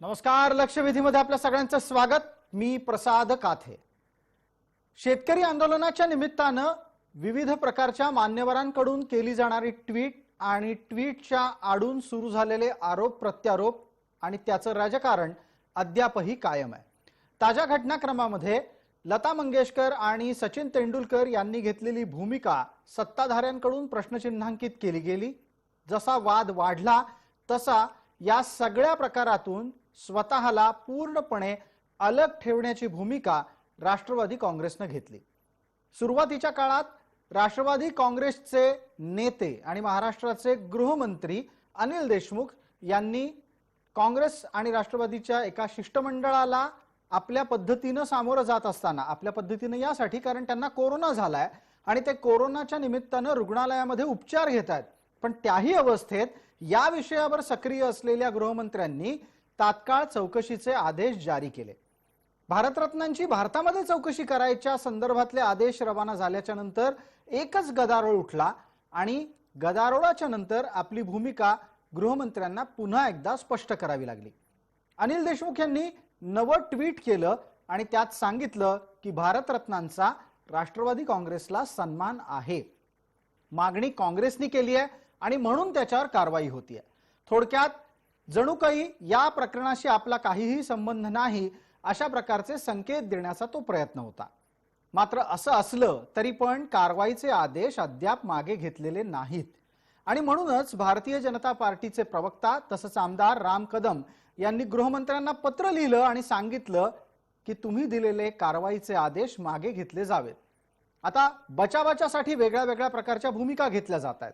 नमस्कार. लक्षवेधीमध्ये आपल्या सगळ्यांचं स्वागत. मी प्रसाद काथे. शेतकरी आंदोलनाच्या निमित्तानं विविध प्रकारच्या मान्यवरांकडून केली जाणारी ट्विट आणि ट्विटच्या आडून सुरू झालेले आरोप प्रत्यारोप आणि त्याचं राजकारण अद्यापही कायम आहे. ताज्या घटनाक्रमामध्ये लता मंगेशकर आणि सचिन तेंडुलकर यांनी घेतलेली भूमिका सत्ताधाऱ्यांकडून प्रश्नचिन्हांकित केली गेली. जसा वाद वाढला तसा या सगळ्या प्रकारातून स्वतःला पूर्णपणे अलग ठेवण्याची भूमिका राष्ट्रवादी काँग्रेसने घेतली. सुरुवातीच्या काळात राष्ट्रवादी काँग्रेसचे नेते आणि महाराष्ट्राचे गृहमंत्री अनिल देशमुख यांनी काँग्रेस आणि राष्ट्रवादीच्या एका शिष्टमंडळाला आपल्या पद्धतीने सामोरं जात असताना, आपल्या पद्धतीने यासाठी कारण त्यांना कोरोना झालाय आणि ते कोरोनाच्या निमित्ताने रुग्णालयामध्ये उपचार घेत आहेत, पण त्याही अवस्थेत या विषयावर सक्रिय असलेल्या गृहमंत्र्यांनी तात्काळ चौकशीचे आदेश जारी केले. भारतरत्नांची भारतामध्ये चौकशी करायच्या संदर्भातले आदेश रवाना झाल्याच्या नंतर एकच गदारोळ उठला आणि गदारोळाच्या नंतर आपली भूमिका गृहमंत्र्यांना पुन्हा एकदा स्पष्ट करावी लागली. अनिल देशमुख यांनी नवं ट्विट केलं आणि त्यात सांगितलं की भारतरत्नांचा राष्ट्रवादी काँग्रेसला सन्मान आहे. मागणी काँग्रेसने केली आहे आणि म्हणून त्याच्यावर कारवाई होतीये. थोडक्यात जणू काही या प्रकरणाशी आपला काहीही संबंध नाही अशा प्रकारचे संकेत देण्याचा तो प्रयत्न होता. मात्र असं असलं तरी पण कारवाईचे आदेश अद्याप मागे घेतलेले नाहीत आणि म्हणूनच भारतीय जनता पार्टीचे प्रवक्ता तसंच आमदार राम कदम यांनी गृहमंत्र्यांना पत्र लिहिलं आणि सांगितलं की तुम्ही दिलेले कारवाईचे आदेश मागे घेतले जावेत. आता बचावाच्यासाठी वेगळ्या वेगळ्या प्रकारच्या भूमिका घेतल्या जात आहेत.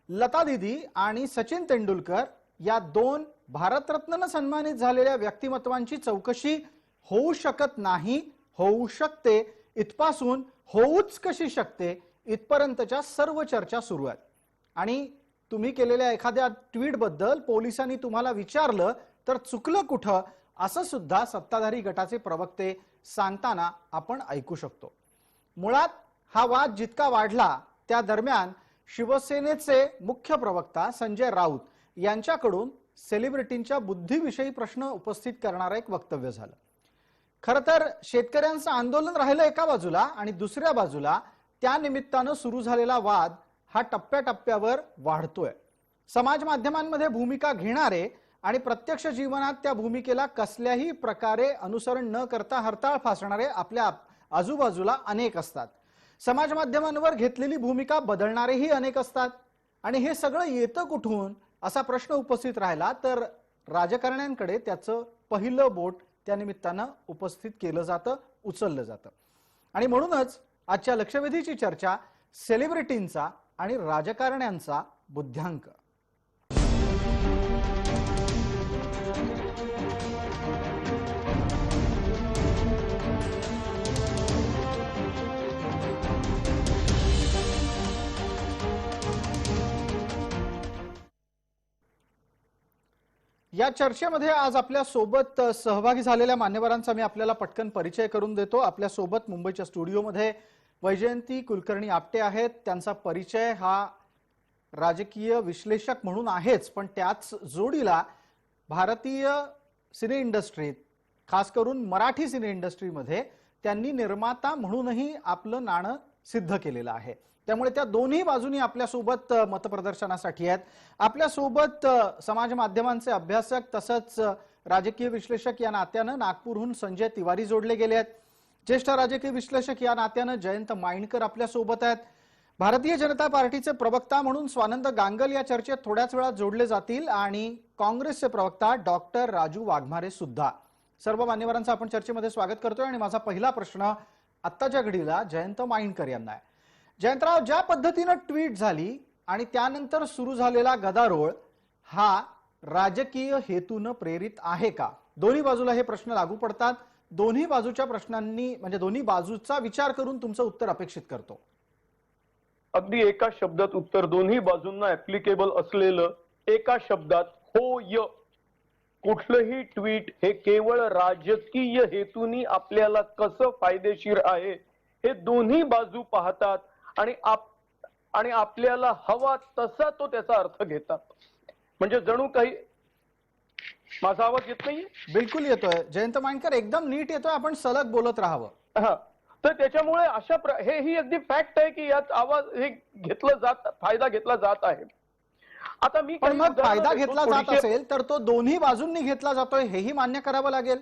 लता दीदी आणि सचिन तेंडुलकर या दोन भारतरत्नाने सन्मानित झालेल्या व्यक्तिमत्वांची चौकशी होऊ शकत नाही, होऊ शकते, इथपासून होऊच कशी शकते इथपर्यंतच्या सर्व चर्चा सुरू आहेत. आणि तुम्ही केलेल्या एखाद्या ट्विट बद्दल पोलिसांनी तुम्हाला विचारलं तर चुकलं कुठं असं सुद्धा सत्ताधारी गटाचे प्रवक्ते सांगताना आपण ऐकू शकतो. मुळात हा वाद जितका वाढला त्या दरम्यान शिवसेनेचे मुख्य प्रवक्ता संजय राऊत यांच्याकडून सेलिब्रिटींच्या बुद्धीविषयी प्रश्न उपस्थित करणारं एक वक्तव्य झालं. खरं तर शेतकऱ्यांचं आंदोलन राहिलं एका बाजूला आणि दुसऱ्या बाजूला त्या निमित्तानं सुरू झालेला वाद हा टप्प्याटप्प्यावर वाढतोय. समाज माध्यमांमध्ये भूमिका घेणारे आणि प्रत्यक्ष जीवनात त्या भूमिकेला कसल्याही प्रकारे अनुसरण न करता हरताळ फासणारे आपल्या आजूबाजूला अनेक असतात. समाज माध्यमांवर घेतलेली भूमिका बदलणारेही अनेक असतात आणि हे सगळं येतं कुठून असा प्रश्न उपस्थित राहिला तर राजकारण्यांकडे त्याचं पहिलं बोट त्या निमित्तानं उपस्थित केलं जातं, उचललं जातं. आणि म्हणूनच आजच्या लक्षवेधीची चर्चा सेलिब्रिटींचा आणि राजकारण्यांचा बुद्ध्यांक. या चर्चेमध्ये आज आपल्या सोबत सहभागी झालेल्या मान्यवरांचा मी आपल्याला पटकन परिचय करून देतो. आपल्या सोबत मुंबईच्या स्टुडिओमध्ये वैजयंती कुलकर्णी आपटे आहेत. त्यांचा परिचय हा राजकीय विश्लेषक म्हणून आहेच, पण त्याच जोडीला भारतीय सिने इंडस्ट्रीत, खास करून मराठी सिने इंडस्ट्रीमध्ये त्यांनी निर्माता म्हणूनही आपलं नाणं सिद्ध केलेलं आहे. त्यामुळे त्या दोन्ही बाजूनी आपल्यासोबत मतप्रदर्शनासाठी आहेत. आपल्यासोबत समाज माध्यमांचे अभ्यासक तसंच राजकीय विश्लेषक या नात्यानं नागपूरहून संजय तिवारी जोडले गेले आहेत. ज्येष्ठ राजकीय विश्लेषक या नात्यानं जयंत माइंडकर आपल्यासोबत आहेत. भारतीय जनता पार्टीचे प्रवक्ता म्हणून स्वानंद गांगल या चर्चेत थोड्याच वेळात जोडले जातील आणि काँग्रेसचे प्रवक्ता डॉक्टर राजू वाघमारे सुद्धा. सर्व मान्यवरांचं आपण चर्चेमध्ये स्वागत करतोय आणि माझा पहिला प्रश्न आत्ताच्या घडीला जयंत माइंडकर यांना आहे. जयंतराव, ज्या पद्धतीने ट्विट झाली आणि त्यानंतर सुरू झालेला गदारोळ हा राजकीय हेतून प्रेरित आहे का? दोन्ही बाजूला हे प्रश्न लागू पडतात. दोन्ही बाजूच्या प्रश्नांनी म्हणजे दोन्ही बाजूचा विचार करून तुमचं उत्तर अपेक्षित करतो. अगदी एका शब्दात उत्तर, दोन्ही बाजूंना ऍप्लिकेबल असलेलं एका शब्दात होय. कुठलंही ट्विट हे केवळ राजकीय हेतूनी आपल्याला कसं फायदेशीर आहे हे दोन्ही बाजू पाहतात आणि आपल्याला हवा तसा तो त्याचा अर्थ घेतात. म्हणजे जणू काही माझा आवाज येत नाहीये? बिलकुल येतोय जयंत मांडकर, एकदम नीट येतोय. आपण सलग बोलत राहावं. हा, तर त्याच्यामुळे ही अगदी फॅक्ट आहे की यात आवाज हे फायदा घेतला जात आहे. आता मी पण काही मग उदाहरणं फायदा देतो, घेतला जात थोडीशी. असेल तर तो दोन्ही बाजूंनी घेतला जातोय हेही मान्य करावं लागेल.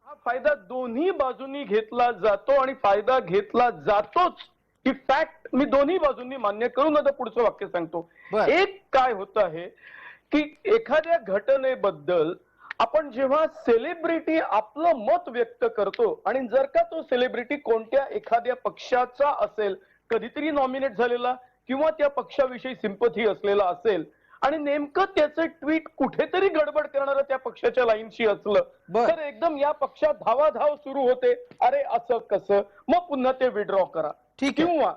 हा फायदा दोन्ही बाजूंनी घेतला जातो आणि फायदा घेतला जातोच ही फॅक्ट मी दोन्ही बाजूंनी मान्य करून आता पुढचं वाक्य सांगतो. बर. एक काय होत आहे की एखाद्या घटनेबद्दल आपण जेव्हा सेलिब्रिटी आपलं मत व्यक्त करतो आणि जर का तो सेलिब्रिटी कोणत्या एखाद्या पक्षाचा असेल, कधीतरी नॉमिनेट झालेला किंवा त्या पक्षाविषयी सिंपथी असलेला असेल आणि नेमकं त्याचं ट्विट कुठेतरी गडबड करणारं त्या पक्षाच्या लाईनशी असलं बर. तर एकदम या पक्षात धावाधाव सुरू होते. अरे असं कसं, मग पुन्हा ते विड्रॉ करा. ठीक आहे. किंवा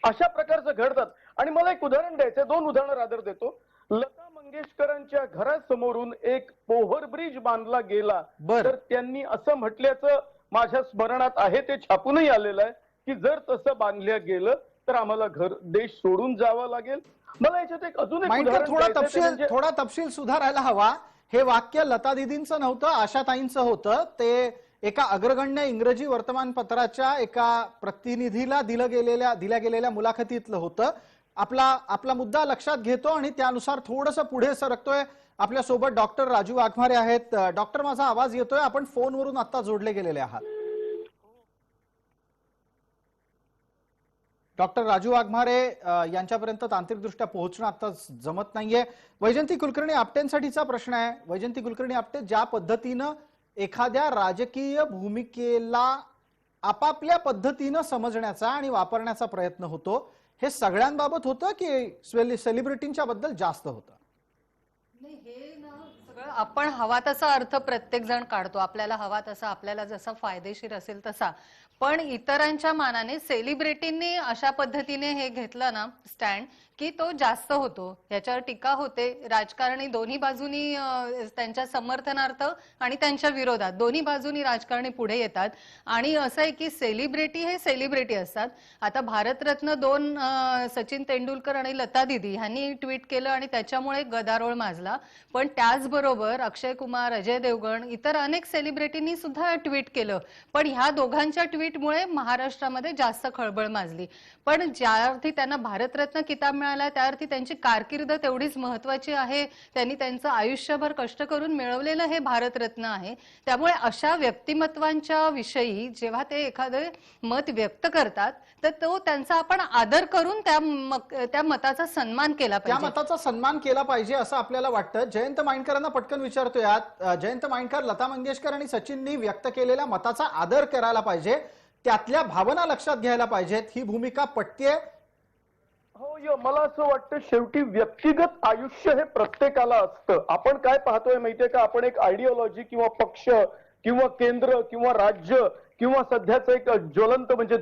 अशा प्रकारचं घडतात. आणि मला एक उदाहरण द्यायचं, 2 उदाहरणं रादर देतो. लता मंगेशकरांच्या घरासमोरून एक ओव्हरब्रिज बांधला गेला, बर. तर त्यांनी असं म्हटल्याचं माझ्या स्मरणात आहे, ते छापूनही आलेलं आहे की जर तसं बांधलं गेलं तर आम्हाला देश सोडून जावं लागेल. मला याच्यात अजून एक मांडकर, उदाहरण थोडा द्यायचंय, ते म्हणजे थोडा तपशील सुधारायला हवा. हे वाक्य लता दिदींचं नव्हतं, आशाताईंचं होतं. ते एका अग्रगण्य इंग्रजी वर्तमानपत्राच्या एका प्रतिनिधीला दिल्या गेलेल्या मुलाखतीतलं होतं. आपला मुद्दा लक्षात घेतो आणि त्यानुसार थोडंसं पुढे सरकतोय. आपल्या सोबत डॉक्टर राजू वाघमारे आहेत. डॉक्टर, माझा आवाज येतोय? आपण फोनवरून आता जोडले गेलेले आहात. डॉक्टर राजू वाघमारे यांच्यापर्यंत तांत्रिकदृष्ट्या पोहोचणं आता जमत नाहीये. वैजंती कुलकर्णी आपटेंसाठीचा प्रश्न आहे. वैजंती कुलकर्णी आपटे, ज्या पद्धतीनं एखाद्या राजकीय भूमिकेला आपापल्या पद्धतीनं समजण्याचा आणि वापरण्याचा प्रयत्न होतो, हे सगळ्यांबाबत होतं की सेलिब्रिटींच्या बद्दल जास्त होतं? नाही, हे ना सगळं आपण हवा तसा अर्थ प्रत्येक जण काढतो, आपल्याला हवा तसा, आपल्याला जसा फायदेशीर असेल तसा. पण इतरांच्या मानाने सेलिब्रिटींनी अशा पद्धतीने हे घेतलं ना स्टँड की तो जास्त होतो, याच्यावर टीका होते. राजकारणी दोन्ही बाजूनी त्यांच्या समर्थनार्थ आणि त्यांच्या विरोधात दोन्ही बाजूनी राजकारणी पुढे येतात. आणि असं आहे की सेलिब्रिटी हे सेलिब्रिटी असतात. आता भारतरत्न 2 सचिन तेंडुलकर आणि लता दीदी ह्यांनी ट्विट केलं आणि त्याच्यामुळे गदारोळ माजला. पण त्याचबरोबर अक्षय कुमार, अजय देवगण, इतर अनेक सेलिब्रिटींनी सुद्धा ट्विट केलं. पण ह्या दोघांच्या ट्विटमुळे महाराष्ट्रामध्ये जास्त खळबळ माजली. पण ज्या अर्थी त्यांना भारतरत्न किताब मिळाला त्या अर्थी त्यांची कारकीर्द तेवढीच महत्वाची आहे. त्यांनी त्यांचं आयुष्यभर कष्ट करून मिळवलेलं हे भारतरत्न आहे. त्यामुळे अशा व्यक्तिमत्वांच्या विषयी जेव्हा ते एखादे मत व्यक्त करतात तर तो त्यांचा आपण आदर करून त्या मताचा सन्मान केला त्या पाहिजे. मताचा सन्मान केला पाहिजे असं आपल्याला वाटतं. जयंत मांडकरांना पटकन विचारतो यात. जयंत मांडकर, लता मंगेशकर आणि सचिननी व्यक्त केलेल्या मताचा आदर करायला पाहिजे, त्यातल्या भावना लक्षात घ्यायला पाहिजेत. ही भूमिका पटते? हो, मला असं वाटतं शेवटी व्यक्तिगत आयुष्य हे प्रत्येकाला असतं. आपण काय पाहतोय माहितीये का, आपण एक आयडिओलॉजी किंवा पक्ष किंवा केंद्र किंवा राज्य किंवा सध्याचं एक ज्वलंत म्हणजे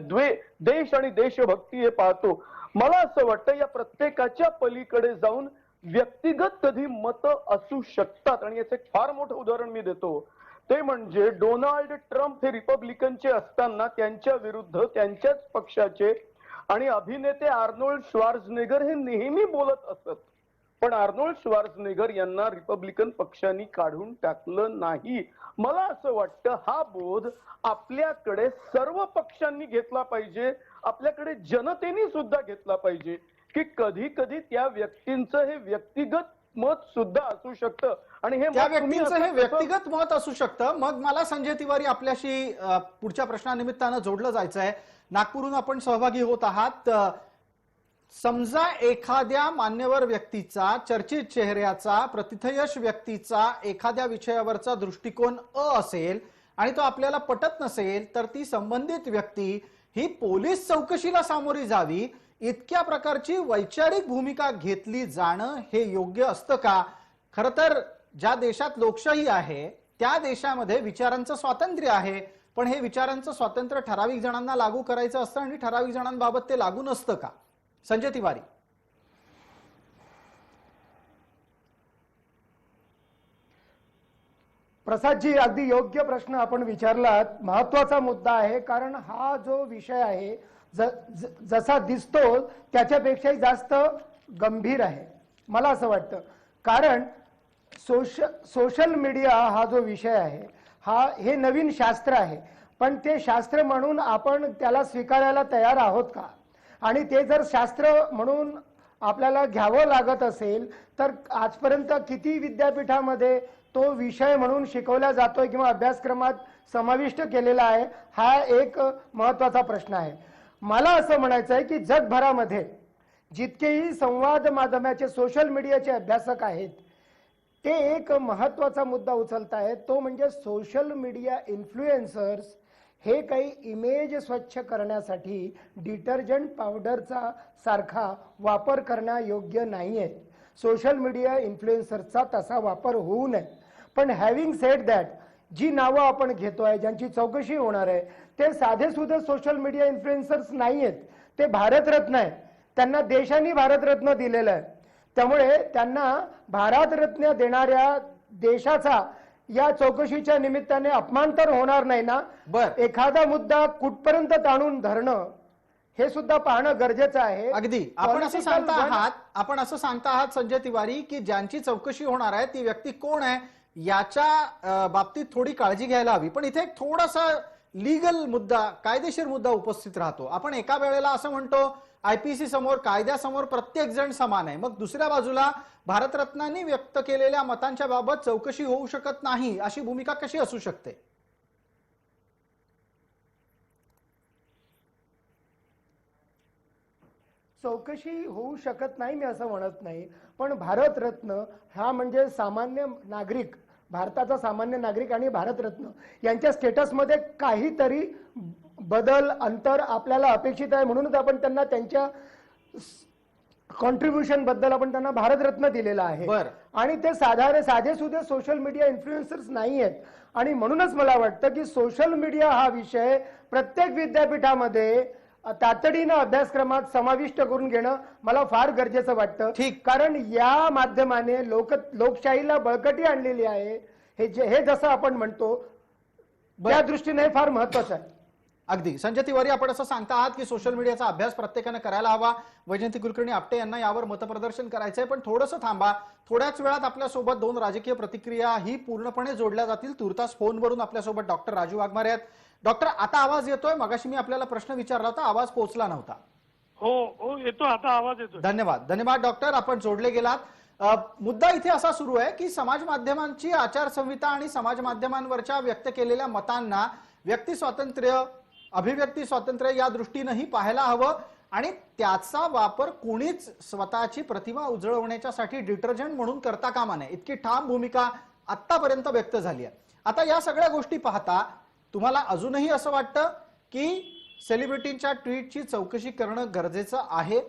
देश आणि देशभक्ती हे पाहतो. मला असं वाटतं या प्रत्येकाच्या पलीकडे जाऊन व्यक्तिगत कधी मतं असू शकतात. आणि याचं एक फार मोठं उदाहरण मी देतो, ते म्हणजे डोनाल्ड ट्रम्प हे रिपब्लिकनचे असताना त्यांच्या विरुद्ध त्यांच्याच पक्षाचे आणि अभिनेते आर्नोल्ड श्वार्झनेगर हे नेहमी बोलत असत. पण आर्नोल्ड श्वार्झनेगर यांना रिपब्लिकन पक्षाने काढून टाकलं नाही. मला असं वाटतं हा बोध आपल्याकडे सर्व पक्षांनी घेतला पाहिजे, आपल्याकडे जनतेने सुद्धा घेतला पाहिजे की कधी कधी त्या व्यक्तींचं हे व्यक्तिगत मत सुद्धा असू शकतं आणि हे त्या व्यक्तींचं हे व्यक्तिगत मत असू शकतं. मग मला संजय तिवारी आपल्याशी पुढच्या प्रश्नानिमित्तानं जोडलं जायचं आहे. नागपूरहून आपण सहभागी होत आहात. समजा एखाद्या मान्यवर व्यक्तीचा, चर्चित चेहऱ्याचा, प्रतिथयश व्यक्तीचा एखाद्या विषयावरचा दृष्टिकोन असेल आणि तो आपल्याला पटत नसेल तर ती संबंधित व्यक्ती ही पोलीस चौकशीला सामोरी जावी, इतक्या प्रकारची वैचारिक भूमिका घेतली जाणं हे योग्य असतं का? खरं तर ज्या देशात लोकशाही आहे त्या देशामध्ये विचारांचं स्वातंत्र्य आहे, पण हे विचारांचं स्वातंत्र्य ठराविक जणांना लागू करायचं असतं आणि ठराविक जणांबाबत ते लागू नसतं का? संजय तिवारी. प्रसादजी, अगदी योग्य प्रश्न आपण विचारलात. महत्वाचा मुद्दा आहे, कारण हा जो विषय आहे जसा दिसतो त्याच्यापेक्षाही जास्त गंभीर आहे मला असं वाटतं. कारण सोशल मीडिया हा जो विषय आहे हे नवीन शास्त्र आहे, पण ते शास्त्र म्हणून आपण त्याला स्वीकारायला तयार आहोत का? आणि ते जर शास्त्र म्हणून आपल्याला घ्यावं लागत असेल तर आजपर्यंत किती विद्यापीठामध्ये तो विषय म्हणून शिकवला जातोय किंवा अभ्यासक्रमात समाविष्ट केलेला आहे, हा एक महत्त्वाचा प्रश्न आहे. मला असं म्हणायचं आहे की जगभरामध्ये जितकेही संवाद माध्यमाचे सोशल मीडियाचे अभ्यासक आहेत ते एक महत्त्वाचा मुद्दा उचलत आहेत, तो म्हणजे सोशल मीडिया इन्फ्लुएन्सर्स हे काही इमेज स्वच्छ करण्यासाठी डिटर्जंट पावडरचा सारखा वापर करण्यायोग्य नाही आहे. सोशल मीडिया इन्फ्लुएन्सर्सचा तसा वापर होऊ नये. पण हॅव्हिंग सेड दॅट, जी नावं आपण घेतोय, ज्यांची चौकशी होणार आहे, ते साधे सुधे सोशल मीडिया इन्फ्लुएन्सर्स नाही आहेत. ते भारतरत्न आहे, त्यांना देशाने भारतरत्न दिलेलं आहे. त्यामुळे त्यांना भारतरत्न देणाऱ्या देशाचा या चौकशीच्या निमित्ताने अपमान तर होणार नाही ना? बर, एखादा मुद्दा कुठपर्यंत ताणून धरणं हे सुद्धा पाहणं गरजेचं आहे. अगदी आपण असं सांगता आहात संजय तिवारी की ज्यांची चौकशी होणार आहे ती व्यक्ती कोण आहे याच्या बाबतीत थोडी काळजी घ्यायला हवी. पण इथे एक थोडासा लीगल मुद्दा, कायदेशीर मुद्दा उपस्थित राहतो. आपण एका वेळेला असं म्हणतो आयपीसी समोर, कायद्यासमोर प्रत्येक जण समान आहे, मग दुसऱ्या बाजूला भारतरत्नांनी व्यक्त केलेल्या मतांच्या बाबत चौकशी होऊ शकत नाही अशी भूमिका कशी असू शकते? चौकशी होऊ शकत नाही मी असं म्हणत नाही, पण भारतरत्न हा म्हणजे सामान्य नागरिक, भारताचा सामान्य नागरिक आणि भारतरत्न यांच्या स्टेटसमध्ये काहीतरी बदल, अंतर आपल्याला अपेक्षित आहे. म्हणूनच आपण त्यांना त्यांच्या कॉन्ट्रीब्युशन बद्दल आपण त्यांना भारतरत्न दिलेला आहे. आणि ते साधे सुधे सोशल मीडिया इन्फ्लुएन्सर्स नाही आहेत. आणि म्हणूनच मला वाटतं की सोशल मीडिया हा विषय प्रत्येक विद्यापीठामध्ये तातडीनं अभ्यासक्रमात समाविष्ट करून घेणं मला फार गरजेचं वाटतं. कारण या माध्यमाने लोकशाहीला बळकटी आणलेली आहे, हे जसं आपण म्हणतो त्या दृष्टीने फार महत्वाचं आहे. अगदी संजय तिवारी, आपण असं सांगता आहात की सोशल मीडियाचा अभ्यास प्रत्येकाने करायला हवा. वैजयंती कुलकर्णी आपटे यांना यावर मतप्रदर्शन करायचंय, पण थोडंसं थांबा. थोड्याच वेळात आपल्यासोबत दोन राजकीय प्रतिक्रिया ही पूर्णपणे जोडल्या जातील. तुर्तास फोनवरून आपल्यासोबत डॉक्टर राजू वाघमारे आहेत. डॉक्टर, आता आवाज येतोय? मगाशी मी आपल्याला प्रश्न विचारला होता, आवाज पोहोचला नव्हता. हो येतो, आता आवाज येतो. धन्यवाद डॉक्टर, आपण जोडले गेलात. मुद्दा इथे असा सुरू आहे की समाज माध्यमांची आचारसंहिता आणि समाज माध्यमांवरच्या व्यक्त केलेल्या मतांना व्यक्ती स्वातंत्र्य, अभिव्यक्ती स्वातंत्र्य या दृष्टीनेही पाहायला हवं आणि त्याचा वापर कोणीच स्वतःची प्रतिमा उजळवण्यासाठी डिटर्जंट म्हणून करता कामा नये, इतकी ठाम भूमिका आतापर्यंत व्यक्त झाली आहे. आता या सगळ्या गोष्टी पाहता तुम्हाला अजूनही असं वाटतं की सेलिब्रिटींच्या ट्विटची चौकशी करणं गरजेचं आहे?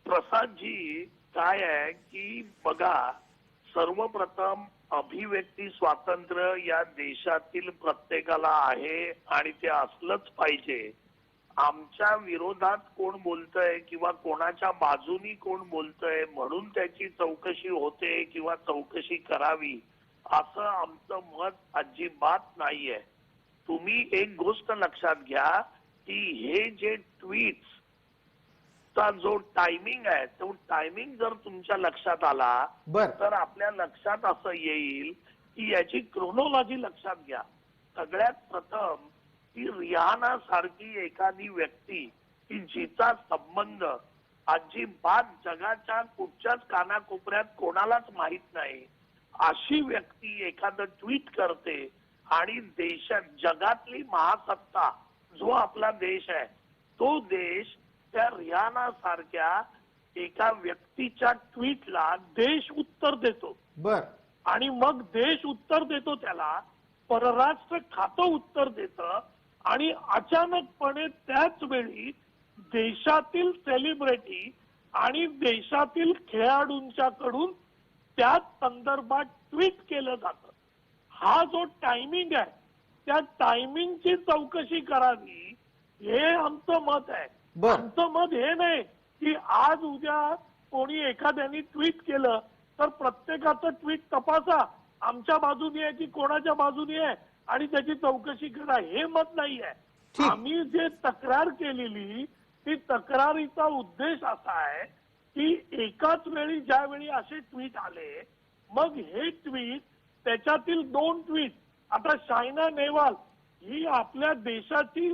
प्रसादजी, काय आहे की बघा, सर्वप्रथम अभिव्यक्ती स्वातंत्र्य या देशातील प्रत्येकाला आहे आणि ते असलंच पाहिजे. आमच्या विरोधात कोण बोलतंय किंवा कोणाच्या बाजूनी कोण बोलतंय म्हणून त्याची चौकशी होते किंवा चौकशी करावी असं आमचं मत अजिबात नाहीये. तुम्ही एक गोष्ट लक्षात घ्या की हे जे ट्वीट्स चा जो टायमिंग आहे तो टायमिंग जर तुमच्या लक्षात आला तर आपल्या लक्षात असं येईल की याची क्रोनॉलॉजी लक्षात घ्या. सगळ्यात प्रथम की रिहाना सारखी एखादी व्यक्ती की जिचा संबंध अजिबात जगाच्या कुठच्याच कानाकोपऱ्यात कोणालाच माहित नाही, अशी व्यक्ती एखादं ट्विट करते आणि देशात जगातली महासत्ता जो आपला देश आहे तो देश त्या रिहाना सारख्या एका व्यक्तीच्या ट्विटला देश उत्तर देतो. आणि मग देश उत्तर देतो त्याला, परराष्ट्र खातं उत्तर देतं आणि अचानकपणे त्याच वेळी देशातील सेलिब्रिटी आणि देशातील खेळाडूंच्याकडून त्याच संदर्भात ट्विट केलं जातं. हा जो टायमिंग आहे त्या टायमिंगची चौकशी करावी हे आमचं मत आहे. आमचं मत हे नाही की आज उद्या कोणी एखाद्याने ट्विट केलं तर प्रत्येकाचं ट्विट तपासा, आमच्या बाजूने आहे की कोणाच्या बाजूने आहे आणि त्याची चौकशी करा, हे मत नाही आहे. आम्ही जे तक्रार केलेली ती तक्रारीचा उद्देश असा आहे की एकाच वेळी ज्यावेळी असे ट्विट आले, मग हे ट्विट त्याच्यातील 2 ट्विट, आता सायना नेहवाल ही आपल्या देशाची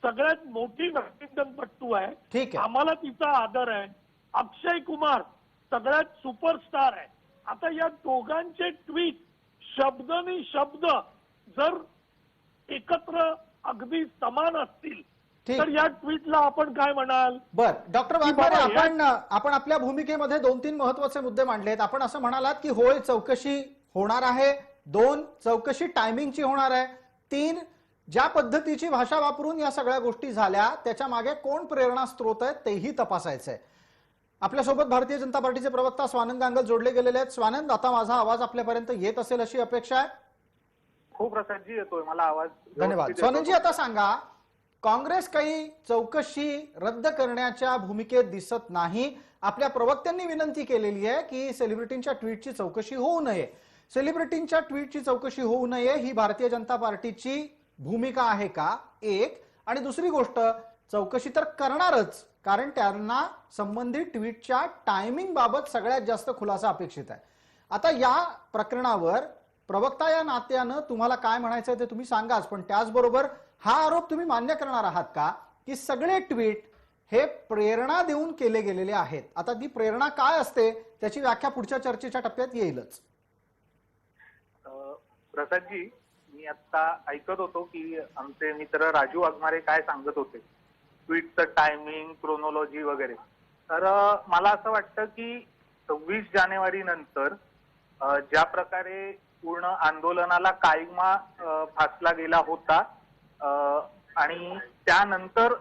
सगळ्यात मोठी बॅडमिंटनपटू आहे, ठीक आहे. आम्हाला तिचा आदर आहे. अक्षय कुमार सगळ्यात सुपरस्टार आहे. आता या दोघांचे ट्विट शब्दानी शब्द जर एकत्र अगदी समान असतील ठीक. तर या ट्विटला आपण काय म्हणाल? बर डॉक्टर की वाघमारे, बाबा आपण आपल्या भूमिकेमध्ये 2-3 महत्वाचे मुद्दे मांडलेत. आपण असं म्हणालात की होय चौकशी होणार आहे, 2 चौकशी टायमिंगची होणार आहे, 3 ज्या पद्धतीची भाषा वापरून या सगळ्या गोष्टी झाल्या त्याच्या मागे कोण प्रेरणा स्रोत आहेत तेही तपासायचंय. आपल्यासोबत भारतीय जनता पार्टीचे प्रवक्ता स्वानंद गांगल जोडले गेलेले आहेत. स्वानंद, आता माझा आवाज आपल्यापर्यंत येत असेल अशी अपेक्षा आहे. खूप प्रसादजी येतोय मला आवाज. धन्यवाद. स्वानंदजी, आता सांगा, काँग्रेस काही चौकशी रद्द करण्याच्या भूमिकेत दिसत नाही. आपल्या प्रवक्त्यांनी विनंती केलेली आहे की सेलिब्रिटींच्या ट्विटची चौकशी होऊ नये. सेलिब्रिटींच्या ट्विटची चौकशी होऊ नये ही भारतीय जनता पार्टीची भूमिका आहे का? एक. आणि दुसरी गोष्ट, चौकशी तर करणारच, कारण त्यांना संबंधित ट्विटच्या टायमिंग बाबत सगळ्यात जास्त खुलासा अपेक्षित आहे. आता या प्रकरणावर प्रवक्ता या नात्यानं तुम्हाला काय म्हणायचं ते तुम्ही सांगाच, पण त्याचबरोबर हा आरोप तुम्ही मान्य करणार आहात का की सगळे ट्विट हे प्रेरणा देऊन केले गेलेले आहेत? आता ती प्रेरणा काय असते त्याची व्याख्या पुढच्या चर्चेच्या टप्प्यात येईलच. प्रसादजी, मी आता ऐकत होतो की आमचे मित्र राजू वाघमारे काय सांगत होते, ट्विटचं टायमिंग, क्रोनॉलॉजी वगैरे. तर मला असं वाटतं की 26 जानेवारी नंतर ज्या प्रकारे पूर्ण आंदोलनाला काळिमा फासला गेला होता आणि त्यानंतर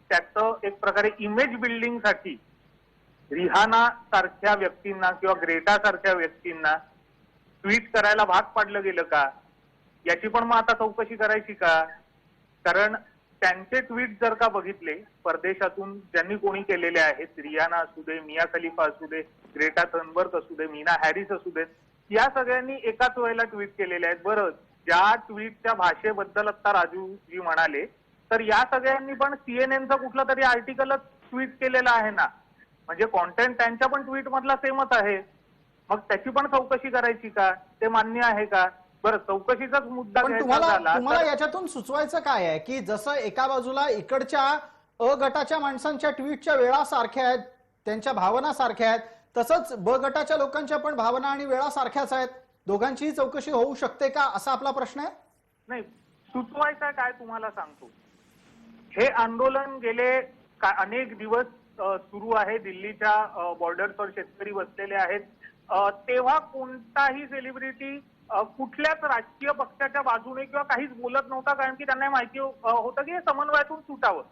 त्याचं एक प्रकारे इमेज बिल्डिंगसाठी रिहाना सारख्या व्यक्तींना किंवा ग्रेटा सारख्या व्यक्तींना ट्विट करायला भाग पाडलं गेलं का, याची पण मग आता चौकशी करायची का? कारण त्यांचे ट्विट जर का बघितले परदेशातून ज्यांनी कोणी केलेले आहेत, रियाना असू दे, मिया खलिफा असू दे, ग्रेटा थनबर्ग असू दे, मीना हॅरिस असू दे, या सगळ्यांनी एकाच वेळेला ट्विट केलेले आहेत. बरं, ज्या ट्विटच्या भाषेबद्दल आता राजूजी म्हणाले, तर या सगळ्यांनी पण सीएनएनचं कुठलं तरी आर्टिकलच ट्विट केलेलं आहे ना, म्हणजे कॉन्टेंट त्यांच्या पण ट्विट मधला सेमच आहे. मग त्याची पण चौकशी करायची का? ते मान्य आहे का? बरं, चौकशीचाच मुद्दा पण घ्यायचा तुम्हाला झाला तुम्हाला तर याच्यातून सुचवायचं काय आहे की जसं एका बाजूला इकडच्या अ गटाच्या माणसांच्या ट्विटच्या वेळा सारख्या आहेत, त्यांच्या भावना सारख्या आहेत, तसंच ब गटाच्या लोकांच्या पण भावना आणि वेळा सारख्याच आहेत, दोघांचीही चौकशी होऊ शकते का असा आपला प्रश्न आहे. नाही, सुचवायचं काय तुम्हाला सांगतो, हे आंदोलन गेले अनेक दिवस सुरू आहे. दिल्लीच्या बॉर्डरवर शेतकरी बसलेले आहेत. तेव्हा कोणताही सेलिब्रिटी कुठल्याच राजकीय पक्षाच्या बाजूने किंवा काहीच बोलत नव्हता, कारण की त्यांना माहिती होतं की हे समन्वयातून सुटावं.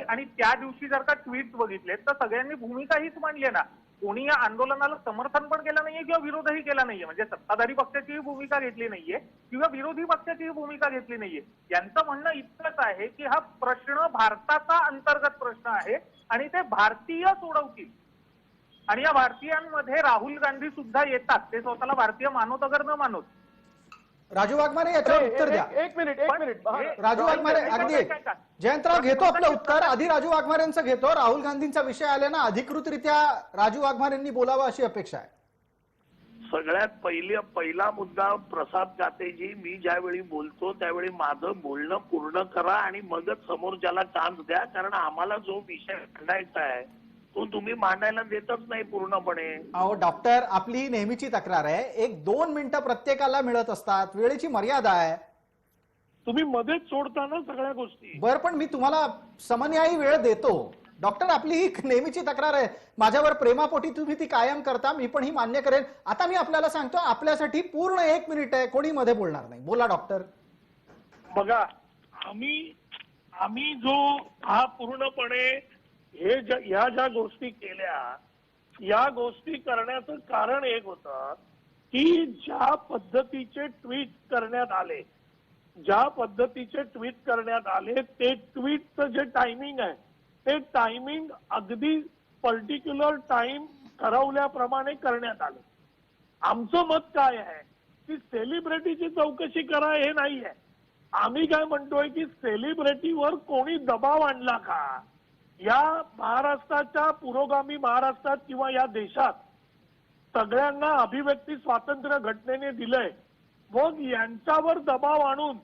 आणि त्या दिवशी जर का ट्विट बघितले तर सगळ्यांनी भूमिका हीच मांडली ना, कोणी या आंदोलनाला समर्थन पण केलं नाहीये किंवा विरोधही केला नाहीये. म्हणजे सत्ताधारी पक्षाचीही भूमिका घेतली नाहीये किंवा विरोधी पक्षाचीही भूमिका घेतली नाहीये. यांचं म्हणणं इतकंच आहे की हा प्रश्न भारताचा अंतर्गत प्रश्न आहे आणि ते भारतीय सोडवतील. आणि या भारतीयांमध्ये राहुल गांधी सुद्धा येतात, ते स्वतःला भारतीय मानवत अगर न मानवत. राजू वाघमारे याच्यावर उत्तर द्या. एक मिनिट. राजू वाघमारे, अगदी जयंतराव घेतो आपलं उत्तर. आधी राजू वाघमारेंचं घेतो. राहुल गांधींचा विषय आले ना, अधिकृतरित्या राजू वाघमारेंनी बोलावं अशी अपेक्षा आहे. सगळ्यात पहिला मुद्दा, प्रसाद कातेजी, मी ज्यावेळी बोलतो त्यावेळी माझं बोलणं पूर्ण करा आणि मगच समोरच्याला चान्स द्या, कारण आम्हाला जो विषय मांडायचा आहे तो तुम्ही मांडायला देतच नाही पूर्णपणे. अहो डॉक्टर, आपली ही नेहमीची तक्रार आहे, 1-2 मिनिटं प्रत्येकाला मिळत असतात, वेळेची मर्यादा आहे. तुम्ही मध्येच सोडता ना सगळ्या गोष्टी. बरं, पण मी तुम्हाला समन्यायी वेळ देतो. डॉक्टर, आपली ही नेहमीची तक्रार आहे, माझ्यावर प्रेमापोटी तुम्ही ती कायम करता, मी पण ही मान्य करेन. आता मी आपल्याला सांगतो, आपल्यासाठी पूर्ण 1 मिनिट आहे, कोणी मध्ये बोलणार नाही. बोला डॉक्टर. बघा, आम्ही जो हा पूर्णपणे ह्या ज्या गोष्टी केल्या, या गोष्टी करण्याचं कारण एक होतं की ज्या पद्धतीचे ट्विट करण्यात आले ते ट्विटचं जे टायमिंग आहे ते टायमिंग अगदी पर्टिक्युलर टाइम ठरवल्याप्रमाणे करण्यात आले. आमचं मत काय आहे की सेलिब्रिटीची चौकशी करा हे नाहीये. आम्ही काय म्हणतोय की सेलिब्रिटीवर कोणी दबाव आणला का, या महाराष्ट्राच्या पुरोगामी महाराष्ट्रात किंवा या देशात सगळ्यांना अभिव्यक्ती स्वातंत्र्य घटनेने दिलंय. मग यांच्यावर दबाव आणून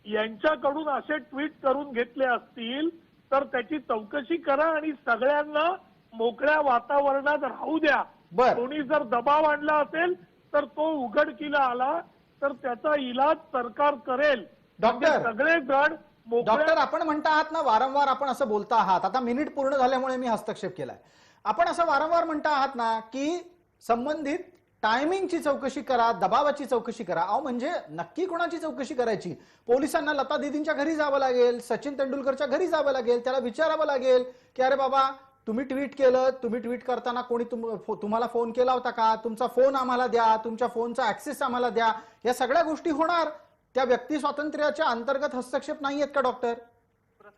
यांच्याकडून असे ट्विट करून घेतले असतील तर त्याची चौकशी करा आणि सगळ्यांना मोकळ्या वातावरणात राहू द्या. बर. कोणी जर दबाव आणला असेल तर तो उघडकीला आला तर त्याचा इलाज सरकार करेल. डॉक्टर. म्हणजे सगळेजण मोकळ्या डॉक्टर, आपण म्हणता आहात ना, वारंवार आपण असं बोलता आहात, आता मिनिट पूर्ण झाल्यामुळे मी हस्तक्षेप केलाय. आपण असं वारंवार म्हणता आहात ना की संबंधित टायमिंगची चौकशी करा, दबावाची चौकशी करा. अहो म्हणजे नक्की कोणाची चौकशी करायची? पोलिसांना लता दीदींच्या घरी जावं लागेल, सचिन तेंडुलकरच्या घरी जावं लागेल, त्याला विचारावं लागेल की अरे बाबा तुम्ही ट्विट केलं, तुम्ही ट्विट करताना कोणी तुम्हाला फोन केला होता का, तुमचा फोन आम्हाला द्या, तुमच्या फोनचा ऍक्सेस आम्हाला द्या. या सगळ्या गोष्टी होणार. त्या व्यक्ती स्वातंत्र्याच्या अंतर्गत हस्तक्षेप नाही आहेत का डॉक्टर?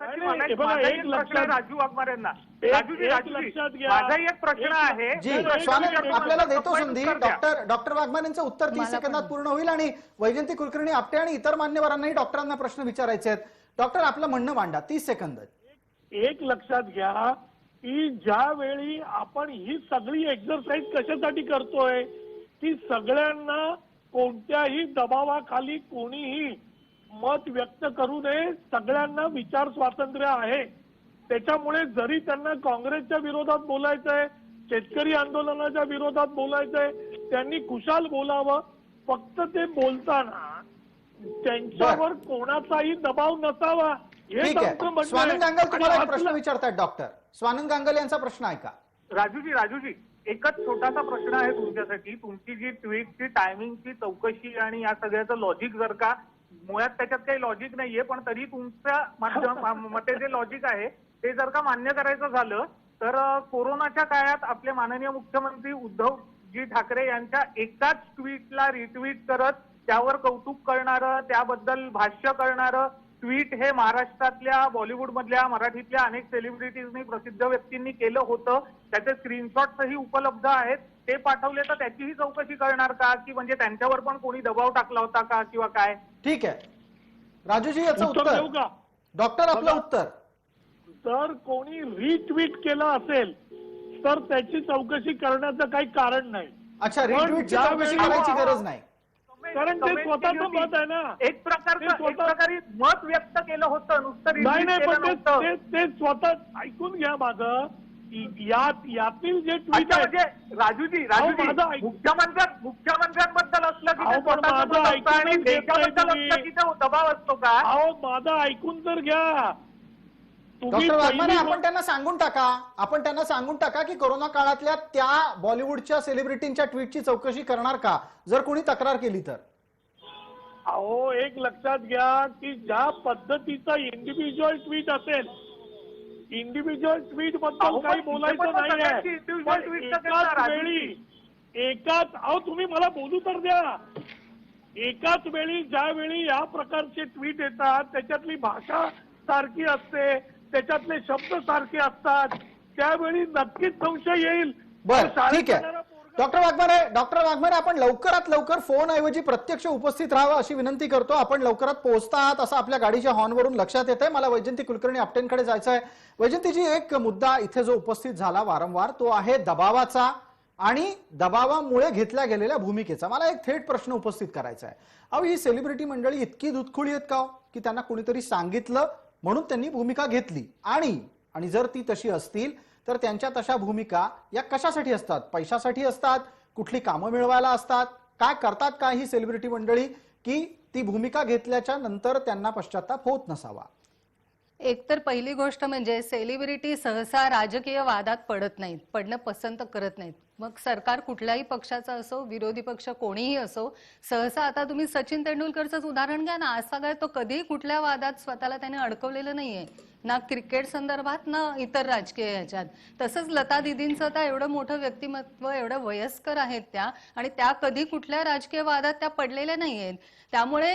राजू वाघमारेंना लक्षात घ्या. माझाही एक प्रश्न आहे. जी स्वानंद, आपल्याला देतो संधी. डॉक्टर वाघमारेंचं उत्तर 30 सेकंदात पूर्ण होईल आणि वैजयंती कुलकर्णी आपटे आणि इतर मान्यवरांनाही डॉक्टरांना प्रश्न विचारायचे आहेत. डॉक्टर, आपलं म्हणणं मांडा, 30 सेकंद. एक लक्षात घ्या की ज्यावेळी आपण ही सगळी एक्सरसाइज कशासाठी करतोय की सगळ्यांना कोणत्याही दबावाखाली कोणीही मत व्यक्त करू नये. सगळ्यांना विचार स्वातंत्र्य आहे. त्याच्यामुळे जरी त्यांना काँग्रेसच्या विरोधात बोलायचंय, शेतकरी आंदोलनाच्या विरोधात बोलायचंय, त्यांनी खुशाल बोलावं. फक्त ते बोलताना त्यांच्यावर कोणाचाही दबाव नसावा हे ठीक आहे. त्यांचं म्हणणं स्वानंद आहे. गांगल तुम्हाला एक आणि प्रश्न विचारतायत डॉक्टर. स्वानंद गांगल यांचा प्रश्न ऐका. राजूजी एकच छोटासा प्रश्न आहे तुमच्यासाठी. तुमची जी ट्विटची टायमिंगची चौकशी आणि या सगळ्याचं लॉजिक, जर का मुळात त्याच्यात काही लॉजिक नाहीये पण तरी तुमच्या मते जे लॉजिक आहे ते जर का मान्य करायचं झालं तर कोरोनाच्या काळात आपले माननीय मुख्यमंत्री उद्धवजी ठाकरे यांच्या एकाच ट्विटला रिट्विट करत त्यावर कौतुक करणारं, त्याबद्दल भाष्य करणारं ट्विट हे महाराष्ट्रातल्या, बॉलिवूड मधल्या, मराठीतल्या अनेक सेलिब्रिटीजनी, प्रसिद्ध व्यक्तींनी केलं होतं. त्याचे स्क्रीनशॉटही उपलब्ध आहेत. ते पाठवले तर त्याचीही चौकशी करणार का, की म्हणजे त्यांच्यावर पण कोणी दबाव टाकला होता का किंवा काय? ठीक आहे राजूजी, याचं उत्तर देऊ उत्तर. का? डॉक्टर, आपलं उत्तर. जर कोणी रिट्विट केलं असेल तर त्याची चौकशी करण्याचं काही कारण नाही. अच्छा, रिट्वीटची चौकशी करायची गरज नाही. कारण ते स्वतःचं मत आहे ना. एक प्रकारे मत व्यक्त केलं होतं, नुसतं नाही retweet पण केलं नव्हतं. ते स्वतः ऐकून घ्या माझं. यातील जे ट्विट अच्छा, आहे म्हणजे राजूजी माझं मुख्यमंत्र्यांबद्दल असलं की ते अहो, पण स्वतःचं माझं मत असतं ऐकूनच आणि घेत नाही देशाबद्दल तुम्ही. असलं की तो दबाव असतो का? अहो माझं ऐकून तर घ्या. तुम्ही डॉक्टर वाघमारे, पहिली आपण त्यांना सांगून टाका की कोरोना काळातल्या त्या बॉलिवूडच्या सेलिब्रिटींच्या ट्विटची चौकशी करणार का जर कोणी तक्रार केली तर? अहो एक लक्षात घ्या की ज्या पद्धतीचा इंडिव्हिज्युअल ट्विट असेल, इंडिव्हिज्युअल ट्विट बद्दल अहो, काही पण बोलायचं पण नाहीये. सगळ्यांची individual पण tweet एकाच करणार, वेळी अहो तुम्ही मला बोलू तर द्या. एकाच वेळी ज्यावेळी या प्रकारचे ट्विट येतात त्याच्यातली भाषा सारखी असते, त्याच्यातले शब्द सारखे असतात, त्यावेळी नक्कीच संशय येईल. बर, शाळेत ठीक आहे. जाणारा पोरगा- डॉक्टर वाघमारे, आपण लवकरात लवकर फोन ऐवजी प्रत्यक्ष उपस्थित राहावं अशी विनंती करतो. आपण लवकरात पोहोचता आहात असं आपल्या गाडीच्या हॉर्नवरून लक्षात येत आहे. मला वैजयंती कुलकर्णी आपटेंकडे जायचं आहे. वैजयंतीजी, एक मुद्दा इथे जो उपस्थित झाला वारंवार तो आहे दबावाचा आणि दबावामुळे घेतल्या गेलेल्या भूमिकेचा. मला एक थेट प्रश्न उपस्थित करायचा आहे. अहो, ही सेलिब्रिटी मंडळी इतकी दुधखुळी आहेत का हो? की त्यांना कोणीतरी सांगितलं म्हणून त्यांनी भूमिका घेतली, आणि जर ती तशी असतील तर त्यांच्या तशा भूमिका या कशासाठी असतात? पैशासाठी असतात? कुठली कामं मिळवायला असतात? काय करतात का ही सेलिब्रिटी मंडळी की ती भूमिका घेतल्याच्या नंतर त्यांना पश्चाताप होत नसावा? एकतर पहिली गोष्ट म्हणजे सेलिब्रिटी सहसा राजकीय वादात पडत नाहीत, पडणं पसंत करत नाहीत. मग सरकार कुठल्याही पक्षाचा असो, विरोधी पक्ष कोणीही असो, सहसा आता तुम्ही सचिन तेंडुलकरचंच उदाहरण घ्या ना. आज सगळ्यात तो कधी कुठल्या वादात स्वतःला त्याने अडकवलेलं नाहीये, ना क्रिकेट संदर्भात ना इतर राजकीय ह्याच्यात. तसंच लता दिदींचं आता एवढं मोठं व्यक्तिमत्व, एवढं वयस्कर आहेत त्या, आणि त्या कधी कुठल्या राजकीय वादात त्या पडलेल्या नाहीयेत. त्यामुळे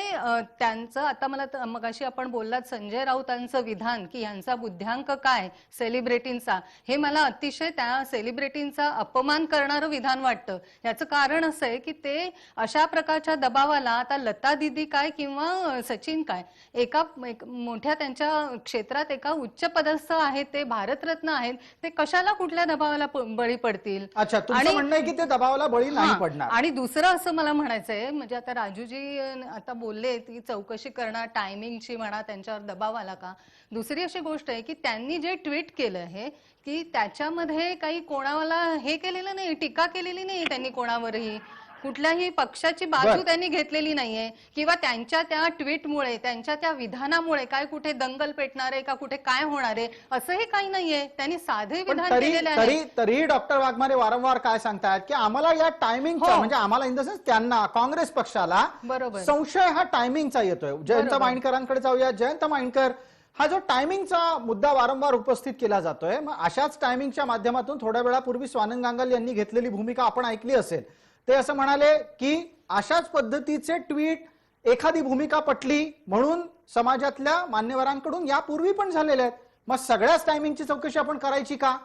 त्यांचं आता मला मगाशी आपण बोललात संजय राऊतांचं विधान की ह्यांचा बुद्ध्यांक काय सेलिब्रिटींचा, हे मला अतिशय त्या सेलिब्रिटींचा अपमान करणारं विधान वाटतं. याचं कारण असं आहे की ते अशा प्रकारच्या दबावाला, आता लता दिदी काय किंवा सचिन काय, एका मोठ्या त्यांच्या क्षेत्रात एका उच्च पदस्थ आहेत, ते भारतरत्न आहेत, ते कशाला कुठल्या दबावाला बळी पडतील? अच्छा, तुमचं म्हणणं आहे की ते दबावाला बळी नाही हां. पडणार. आणि दुसरं असं मला म्हणायचंय, म्हणजे आता राजूजी आता बोलले की चौकशी करणार, टायमिंगची म्हणा, त्यांच्यावर दबाव आला का? दुसरी अशी गोष्ट आहे की त्यांनी जे ट्विट केलं आहे की त्याच्यामध्ये काही कोणाला हे केलेलं नाही, टीका केलेली नाही त्यांनी कोणावरही. कुठल्याही पक्षाची बाजू बरं. त्यांनी घेतलेली नाहीये किंवा त्यांच्या त्या ट्विटमुळे, त्यांच्या त्या विधानामुळे काय कुठे दंगल पेटणार आहे का, कुठे काय होणार आहे, असंही काही नाहीये. त्यांनी साधे पण विधान तरी केलेले आहे. तरी तरी डॉक्टर वाघमारे वारंवार काय सांगतायत की आम्हाला या टायमिंगचा, हो. म्हणजे आम्हाला इन द सेन्स त्यांना, काँग्रेस पक्षाला बरोबर. संशय हा टायमिंगचा येतोय. जयंत बरोबर. माइंडकरांकडे जाऊया. जयंत माइंडकर, हा जो टायमिंगचा मुद्दा वारंवार उपस्थित केला जातोय, मग अशाच टायमिंगच्या माध्यमातून थोड्या वेळापूर्वी स्वानंद गांगल यांनी घेतलेली भूमिका आपण ऐकली असेल. ते असं म्हणाले की अशाच पद्धतीचे ट्विट, एखादी भूमिका पटली म्हणून समाजातल्या मान्यवरांकडून यापूर्वी पण झालेल्या आहेत. मग सगळ्याच टायमिंगची चौकशी आपण करायची का?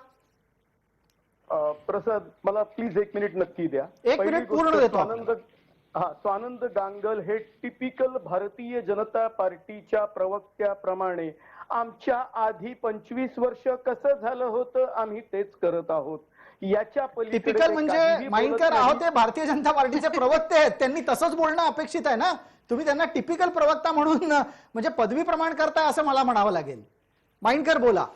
प्रसाद, मला प्लीज 1 मिनिट नक्की द्या. एक पहिली मिनिट गोष्ट, पूर्ण देतो आपण. स्वानंद गांगल हे टिपिकल भारतीय जनता पार्टीच्या प्रवक्त्याप्रमाणे आमच्या आधी 25 वर्ष कसं झालं होतं आम्ही तेच करत आहोत. याच्या पलीकडे टिपिकल ते म्हणजे काहीही बोलत माइंडकर नाहीत. आहोत ते भारतीय जनता पार्टीचे प्रवक्ते आहेत, त्यांनी तसंच बोलणं अपेक्षित आहे ना. तुम्ही त्यांना टिपिकल प्रवक्ता म्हणून म्हणजे पदवी प्रमाण करताय असं मला म्हणावं लागेल. माइंडकर बोला.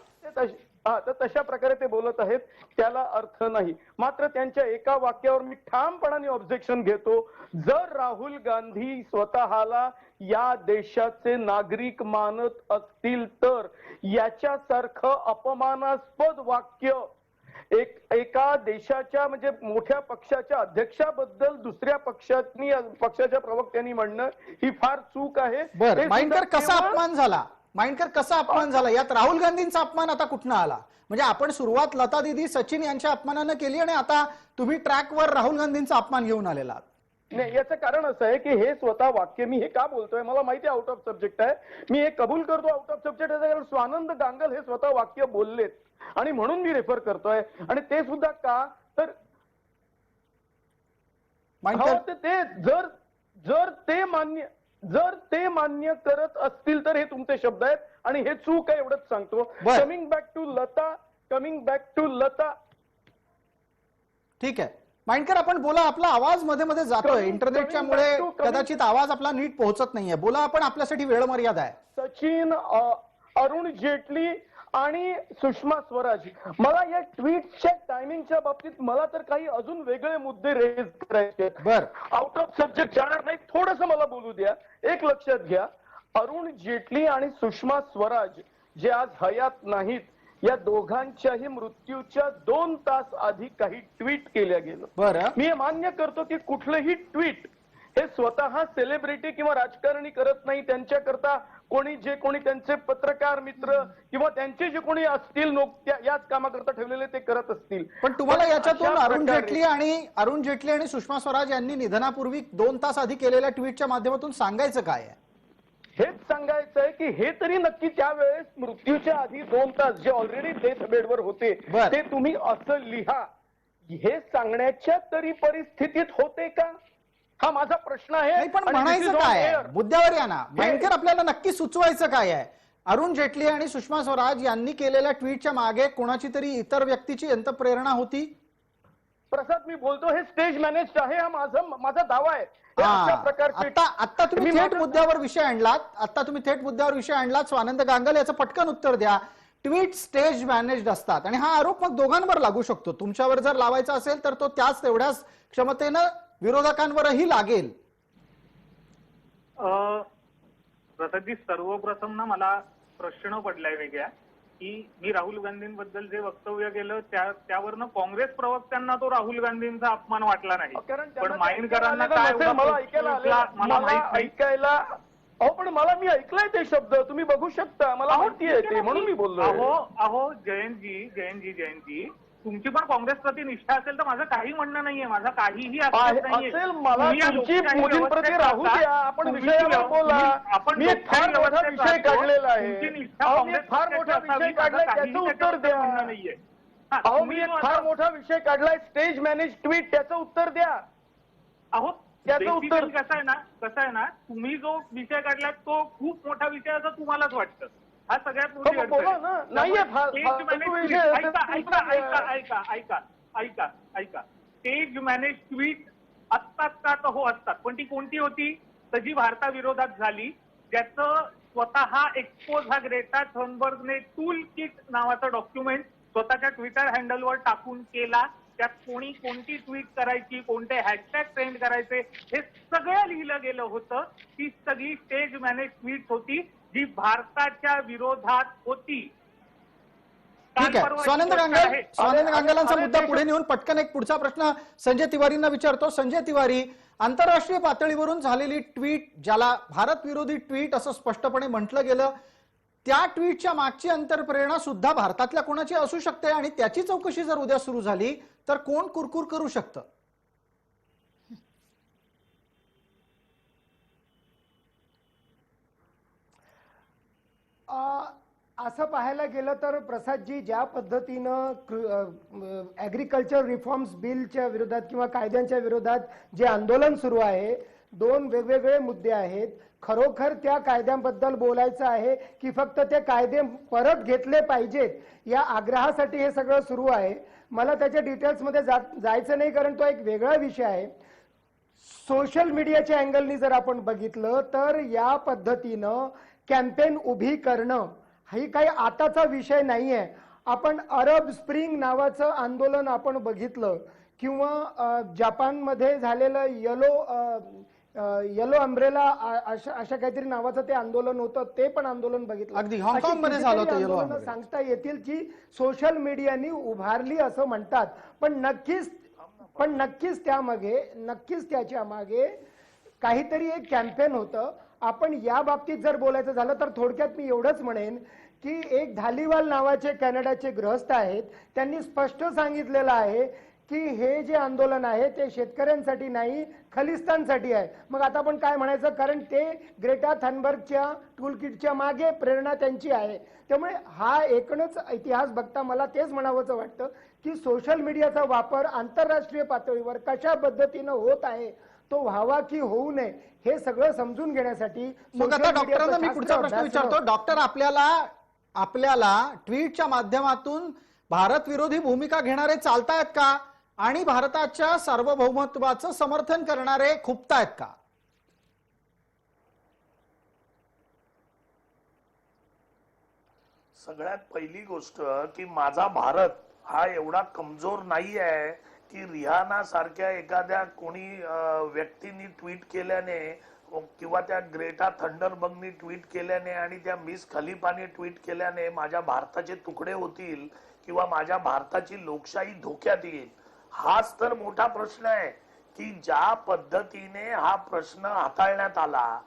तर तशा प्रकारे ते बोलत आहेत, त्याला अर्थ नाही. मात्र त्यांच्या एका वाक्यावर मी ठामपणाने ऑब्जेक्शन घेतो. जर राहुल गांधी स्वतःला या देशाचे नागरिक मानत असतील तर याच्यासारखं अपमानास्पद वाक्य एका देशाच्या म्हणजे मोठ्या पक्षाच्या अध्यक्षाबद्दल दुसऱ्या पक्षाच्या प्रवक्त्यांनी म्हणणं ही फार चूक आहे. बरं, हे माइंडकर सुद्धा कसा केवळ- अपमान झाला? माइंडकर कसा अपमान झाला? यात राहुल गांधींचा अपमान आता कुठनं आला? म्हणजे आपण सुरुवात लता दीदी, सचिन यांच्या अपमानानं केली आणि आता तुम्ही ट्रॅकवर राहुल गांधींचा अपमान घेऊन आलेला आहात. नाही, याचं कारण असं आहे की हे स्वतः वाक्य मी हे का बोलतोय, मला माहिती आहे आउट ऑफ सब्जेक्ट आहे, मी हे कबूल करतो आउट ऑफ सब्जेक्ट आहे, कारण स्वानंद गांगल हे स्वतः वाक्य बोललेत आणि म्हणून मी रेफर करतोय. आणि ते सुद्धा का तर माइंडकर, ते जर ते मान्य करत असतील तर हे तुमचे शब्द आहेत आणि हे चूक आहे एवढंच सांगतो. बरं. Coming back to Lata. ठीक आहे माइंडकर, आपण बोला. आपला आवाज मध्ये मध्ये जातोय इंटरनेटच्या मुळे, कदाचित आवाज आपला नीट पोहोचत नाहीये. बोला आपण, आपल्यासाठी वेळ मर्यादा आहे. सचिन, अरुण जेटली आणि सुषमा स्वराज, मला या ट्विटच्या टायमिंगच्या बाबतीत मला तर काही अजून वेगळे मुद्दे रेज करायचे. बर, आउट ऑफ सब्जेक्ट जाणार नाही, थोडस मला बोलू द्या. एक लक्षात घ्या, अरुण जेटली आणि सुषमा स्वराज जे आज हयात नाहीत, या दोघांच्याही मृत्यूच्या 2 तास आधी काही ट्विट केल्या गेलं. बरं. मी हे मान्य करतो की कुठलंही ट्विट हे स्वतः सेलिब्रिटी किंवा राजकारणी करत नाही. त्यांच्याकरता कोणी त्यांचे पत्रकार मित्र किंवा त्यांचे जे कोणी असतील याच कामाकरता ठेवलेले ते करत असतील. पण तुम्हाला याच्यातून अशा अरुण प्रकारे- जेटली आणि सुषमा स्वराज यांनी निधनापूर्वी 2 तास आधी केलेल्या ट्विटच्या माध्यमातून सांगायचं काय आहे? हेच सांगायचं आहे की हे तरी नक्की त्यावेळेस मृत्यूच्या आधी 2 तास जे ऑलरेडी डेथ बेडवर होते बर. ते तुम्ही असं लिहा, हे सांगण्याच्या तरी परिस्थितीत होते का, हा माझा प्रश्न आहे. नाही, पण आणि this म्हणायचं is on काय आहे? air. मुद्द्यावर या ना. माइंडकर, आपल्याला नक्की सुचवायचं काय आहे? अरुण जेटली आणि सुषमा स्वराज यांनी केलेल्या ट्विटच्या मागे कोणाची तरी इतर व्यक्तीची प्रेरणा होती? प्रसाद, मी बोलतो हे स्टेज मॅनेज आहे, हा माझा दावा आहे. हे अशा प्रकारचे आता तुम्ही थेट मुद्द्यावर विषय आणलात. स्वानंद गांगल, याचं पटकन उत्तर द्या. ट्विट स्टेज मॅनेज्ड असतात आणि हा आरोप मग दोघांवर लागू शकतो. तुमच्यावर जर लावायचा असेल तर तो त्याच तेवढ्याच क्षमतेनं विरोधकांवरही लागेल. प्रसादजी, सर्वप्रथम ना मला प्रश्न पडलाय वेगळ्या की मी राहुल गांधींबद्दल जे वक्तव्य केलं त्यावरनं काँग्रेस प्रवक्त्यांना तो राहुल गांधींचा अपमान वाटला नाही, पण माइंडकरांना काय मला ऐकायला पण मी ऐकलंय ते शब्द, तुम्ही बघू शकता, मला माहिती आहे ते, म्हणून मी बोललो. अहो जयंतजी, तुमची पण काँग्रेस प्रति निष्ठा असेल तर माझं काही म्हणणं नाहीये, माझा काहीही असेल. मला तुमची मोदींप्रती राहू द्या, आपण विषयावर बोला. मी एक फार मोठा विषय काढलेला आहे. मी फार मोठा विषय काढलाय, त्याचं उत्तर द्या. मी एक फार मोठा विषय काढलाय, स्टेज मॅनेज ट्विट, त्याचं उत्तर द्या. त्याचं उत्तर कसं आहे ना, तुम्ही जो विषय काढलाय तो खूप मोठा विषय असं तुम्हालाच वाटतं. हा सगळ्यात मोठी अडचण बोला आहे. ना. नाहीये स्टेज मॅनेज ऐका स्टेज मॅनेज ट्विट असतात का? तर हो असतात. पण ती कोणती होती? तर जी भारताविरोधात झाली, ज्याचं स्वतः एक्सपोज हा ग्रेटा थर्नबर्गने टूल किट नावाचं डॉक्युमेंट स्वतःच्या ट्विटर हँडलवर टाकून केला. त्यात कोणी कोणती ट्विट करायची, कोणते हॅशटॅग ट्रेंड करायचे, हे सगळं लिहिलं गेलं होतं. ती सगळी स्टेज मॅनेज ट्विट होती जी भारताच्या विरोधात होती. ठीक आहे. स्वानंद गांगलांचा मुद्दा पुढे नेऊन पटकन एक पुढचा प्रश्न संजय तिवारींना विचारतो. संजय तिवारी, आंतरराष्ट्रीय पातळीवरून झालेली ट्विट, ज्याला भारत विरोधी ट्विट असं स्पष्टपणे म्हटलं गेलं, त्या ट्विटच्या मागची अंतरप्रेरणा सुद्धा भारतातल्या कोणाची असू शकते आणि त्याची चौकशी जर उद्या सुरू झाली तर कोण कुरकुर करू शकतं? असं पाहायला गेलं तर प्रसादजी, ज्या पद्धतीनं ऍग्रिकल्चर रिफॉर्म्स बिलच्या विरोधात किंवा कायद्यांच्या विरोधात जे आंदोलन सुरू आहे, दोन वेगवेगळे मुद्दे आहेत. खरोखर त्या कायद्यांबद्दल बोलायचं आहे की फक्त ते कायदे परत घेतले पाहिजेत या आग्रहासाठी हे सगळं सुरू आहे? मला त्याच्या डिटेल्समध्ये जायचं नाही, कारण तो एक वेगळा विषय आहे. सोशल मीडियाच्या अँगलनी जर आपण बघितलं तर या पद्धतीनं कॅम्पेन उभी करणं ही काही आताचा विषय नाहीये. आपण अरब स्प्रिंग नावाचं आंदोलन आपण बघितलं, किंवा जपानमध्ये झालेलं येलो अम्ब्रेला अशा काहीतरी नावाचं ते आंदोलन होतं, ते पण आंदोलन बघितलं. अगदी हाँगकाँगमध्ये झालं होतं येलो आंदोलन सांगता येतील की सोशल मीडियानी उभारली असं म्हणतात. पण नक्कीच त्याच्या मागे काहीतरी एक कॅम्पेन होतं. आपण या बाबतीत जर बोलायचं झालं तर थोडक्यात मी एवढंच म्हणेन की एक धालीवाल नावाचे कॅनडाचे गृहस्थ आहेत, त्यांनी स्पष्ट सांगितलेलं आहे की हे जे आंदोलन आहे ते शेतकऱ्यांसाठी नाही, खलिस्तानसाठी आहे. मग आता आपण काय म्हणायचं, कारण ते ग्रेटा थनबर्गच्या टूलकिटच्या मागे प्रेरणा त्यांची आहे. त्यामुळे हा एकूणच इतिहास बघता मला तेच म्हणावंसं वाटतं की सोशल मीडियाचा वापर आंतरराष्ट्रीय पातळीवर कशा पद्धतीनं होत आहे, तो व्हावा की होऊ नये हे सगळं समजून घेण्यासाठी मग आता डॉक्टरांना मी पुढचा प्रश्न विचारतो. डॉक्टर, आपल्याला ट्विटच्या माध्यमातून भारत विरोधी भूमिका घेणारे चालतायत का आणि भारताच्या सार्वभौमत्वाचं समर्थन करणारे खुपतायत का? सगळ्यात पहिली गोष्ट की माझा भारत हा एवढा कमजोर नाही आहे की रिहाना सारख्या एखाद्या कोणी व्यक्तींनी ट्विट केल्याने किंवा त्या ग्रेटा थंडरबर्गनी ट्विट केल्याने आणि त्या मिस खलिफाने ट्विट केल्याने माझ्या भारताचे तुकडे होतील किंवा माझ्या भारताची लोकशाही धोक्यात येईल. हाच तर मोठा प्रश्न आहे की ज्या पद्धतीने हा प्रश्न हाताळण्यात आला,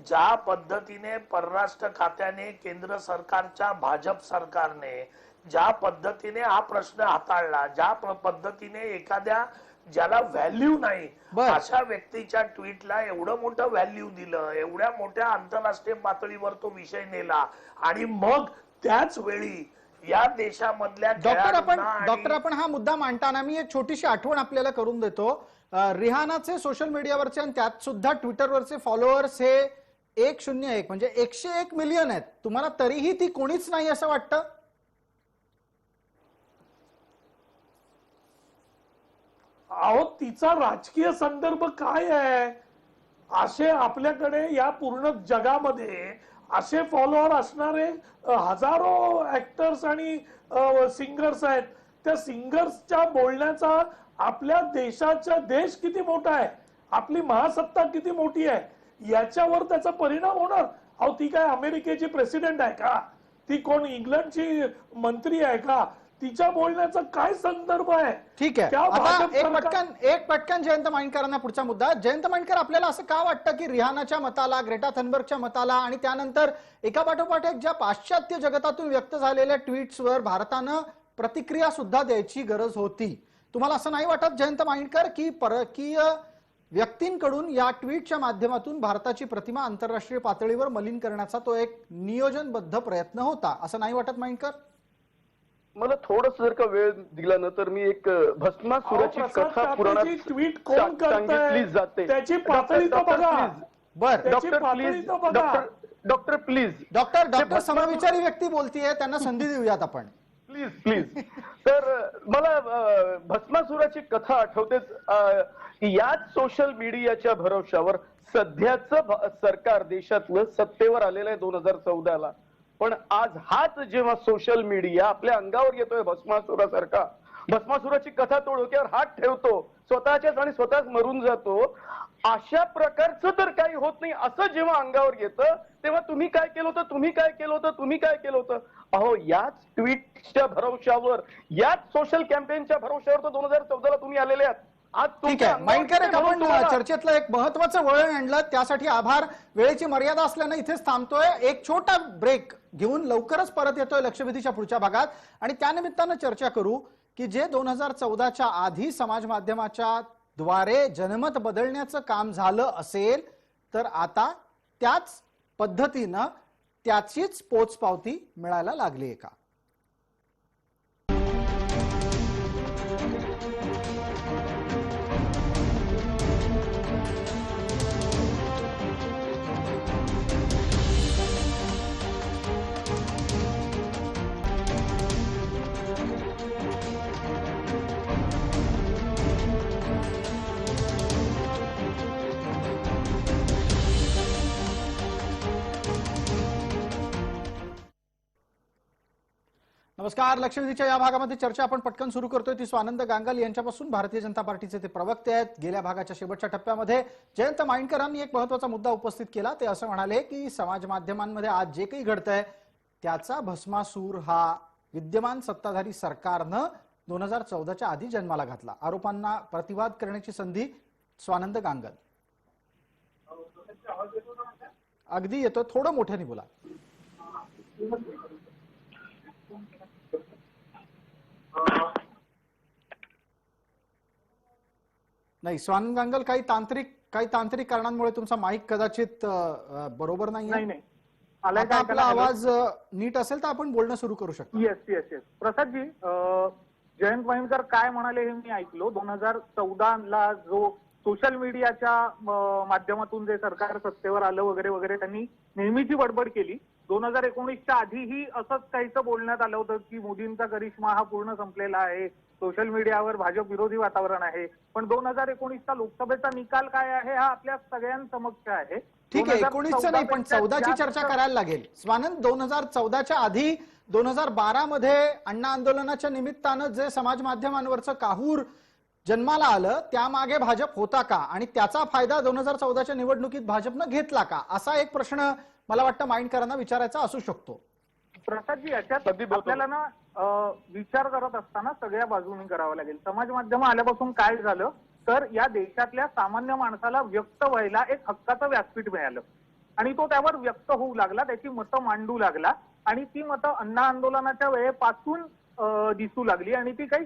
ज्या पद्धतीने परराष्ट्र खात्याने, केंद्र सरकारच्या भाजप सरकारने ज्या पद्धतीने हा प्रश्न हाताळला, ज्या पद्धतीने एखाद्या ज्याला व्हॅल्यू नाही अशा व्यक्तीच्या ट्विटला एवढं मोठं व्हॅल्यू दिलं, एवढ्या मोठ्या आंतरराष्ट्रीय पातळीवर तो विषय नेला आणि मग त्याच वेळी या देशामधल्या डॉक्टर आपण हा मुद्दा मांडताना मी एक छोटीशी आठवण आपल्याला करून देतो. रिहानाचे सोशल मीडियावरचे आणि त्यात सुद्धा ट्विटरवरचे फॉलोअर्स हे 101 म्हणजे 101 मिलियन आहेत. तुम्हाला तरीही ती कोणीच नाही असं वाटतं? अहो, तिचा राजकीय संदर्भ काय आहे? असे आपल्याकडे या पूर्ण जगामध्ये असे फॉलोअर असणारे हजारो ऍक्टर्स आणि सिंगर्स आहेत. त्या सिंगर्सच्या बोलण्याचा आपल्या देश किती मोठा आहे, आपली महासत्ता किती मोठी आहे, याच्यावर त्याचा परिणाम होणार. अहो, ती काय अमेरिकेची प्रेसिडेंट आहे का? ती कोण इंग्लंडची मंत्री आहे का? तिच्या बोलण्याचा काय संदर्भ आहे? ठीक आहे. आता एक पटकन जयंत माइंडकरांना पुढचा मुद्दा. जयंत माइंडकर, आपल्याला असं का वाटतं की रिहानाच्या मताला, ग्रेटा थनबर्गच्या मताला आणि त्यानंतर एकापाठोपाठ एक ज्या पाश्चात्य जगतातून व्यक्त झालेल्या ट्विट्सवर भारतानं प्रतिक्रिया सुद्धा द्यायची गरज होती? तुम्हाला असं नाही वाटत जयंत माइंडकर की परकीय व्यक्तींकडून या ट्विटच्या माध्यमातून भारताची प्रतिमा आंतरराष्ट्रीय पातळीवर मलिन करण्याचा तो एक नियोजनबद्ध प्रयत्न होता, असं नाही वाटत माइंडकर? मला थोडस जर का वेळ दिला ना तर मी एक भस्मासुराची कथा पुराणात ट्विट कोण सांगितली जाते. त्याची पातळी तर बघा. बर doctor please, doctor please doctor समविचारी व्यक्ती बोलतीये, त्यांना संधी देऊयात आपण. प्लीज तर मला भस्मासुराची कथा आठवतेच की याच सोशल मीडियाच्या भरोश्यावर सध्याचं सरकार देशातलं सत्तेवर आलेलं आहे 2014ला. पण आज हाच जेव्हा सोशल मीडिया आपल्या अंगावर येतोय भस्मासुरासारखा, भस्मासुराची कथा तो डोक्यावर हात ठेवतो, स्वतःच्याच आणि स्वतःच मरून जातो, अशा प्रकारचं तर काही होत नाही असं जेव्हा अंगावर येतं तेव्हा तुम्ही काय केलं होतं, तुम्ही काय केलं होतं, तुम्ही काय केलं होतं. अहो याच ट्विटच्या भरोश्यावर, याच सोशल कॅम्पेनच्या भरोश्यावर तर 2014ला तुम्ही आलेले आहात. आज ठीक आहे माइंडकर, एक आपण चर्चेतलं एक महत्वाचं वळण आणलं, त्यासाठी आभार. वेळेची मर्यादा असल्यानं इथेच थांबतोय. एक छोटा ब्रेक घेऊन लवकरच परत येतोय लक्षवेधीच्या पुढच्या भागात आणि त्यानिमित्तानं चर्चा करू की जे 2014च्या आधी समाज माध्यमाच्या द्वारे जनमत बदलण्याचं काम झालं असेल तर आता त्याच पद्धतीनं त्याचीच पोचपावती मिळायला लागली आहे का. नमस्कार. लक्षवेधीच्या या भागामध्ये चर्चा आपण पटकन सुरू करतोय ती स्वानंद गांगल यांच्यापासून. भारतीय जनता पार्टीचे ते प्रवक्ते आहेत. गेल्या भागाच्या शेवटच्या टप्प्यामध्ये जयंत माइंडकरांनी एक महत्त्वाचा मुद्दा उपस्थित केला. ते असं म्हणाले की समाज माध्यमांमध्ये आज जे काही घडतंय त्याचा भस्मासूर हा विद्यमान सत्ताधारी सरकारनं 2014च्या आधी जन्माला घातला. आरोपांना प्रतिवाद करण्याची संधी स्वानंद गांगल. अगदी येतो, थोडं मोठ्याने बोला. नाही स्वानंद गांगल, काही तांत्रिक कारणांमुळे तुमचा माईक कदाचित बरोबर नाहीये. आता आपला आवाज नीट असेल तर आपण बोलणं सुरू करू शकतो. येस प्रसादजी, जयंत माइंडकर काय म्हणाले हे मी ऐकलो. 2014ला जो सोशल मीडियाच्या माध्यमातून जे सरकार सत्तेवर आलं वगैरे वगैरे त्यांनी नेहमीची बडबड केली. 2019च्या आधीही असंच काहीचं बोलण्यात आलं होतं की मोदींचा करिश्मा हा पूर्ण संपलेला आहे, सोशल मीडियावर भाजप विरोधी वातावरण आहे. पण 2019चा लोकसभेचा निकाल काय आहे हा आपल्या सगळ्यांसमक्ष आहे. ठीक आहे, 19चं नाही पण 14ची चर्चा करायला लागेल. स्वानंद, 2014च्या आधी 2012 मध्ये अण्णा आंदोलनाच्या निमित्तानं जे समाज माध्यमांवरचं काहूर जन्माला आलं त्यामागे भाजप होता का आणि त्याचा फायदा 2014च्या निवडणुकीत भाजपनं घेतला का, असा एक प्रश्न मला वाटतं माइंडकरांना विचारायचा असू शकतो. प्रसादजी, याच्यात आपल्याला ना विचार करत असताना सगळ्या बाजूनी करावा लागेल. समाज माध्यम आल्यापासून काय झालं तर या देशातल्या सामान्य माणसाला व्यक्त व्हायला एक हक्काचं व्यासपीठ मिळालं आणि तो त्यावर व्यक्त होऊ लागला, त्याची मतं मांडू लागला आणि ती मतं अण्णा आंदोलनाच्या वेळेपासून दिसू लागली आणि ती काही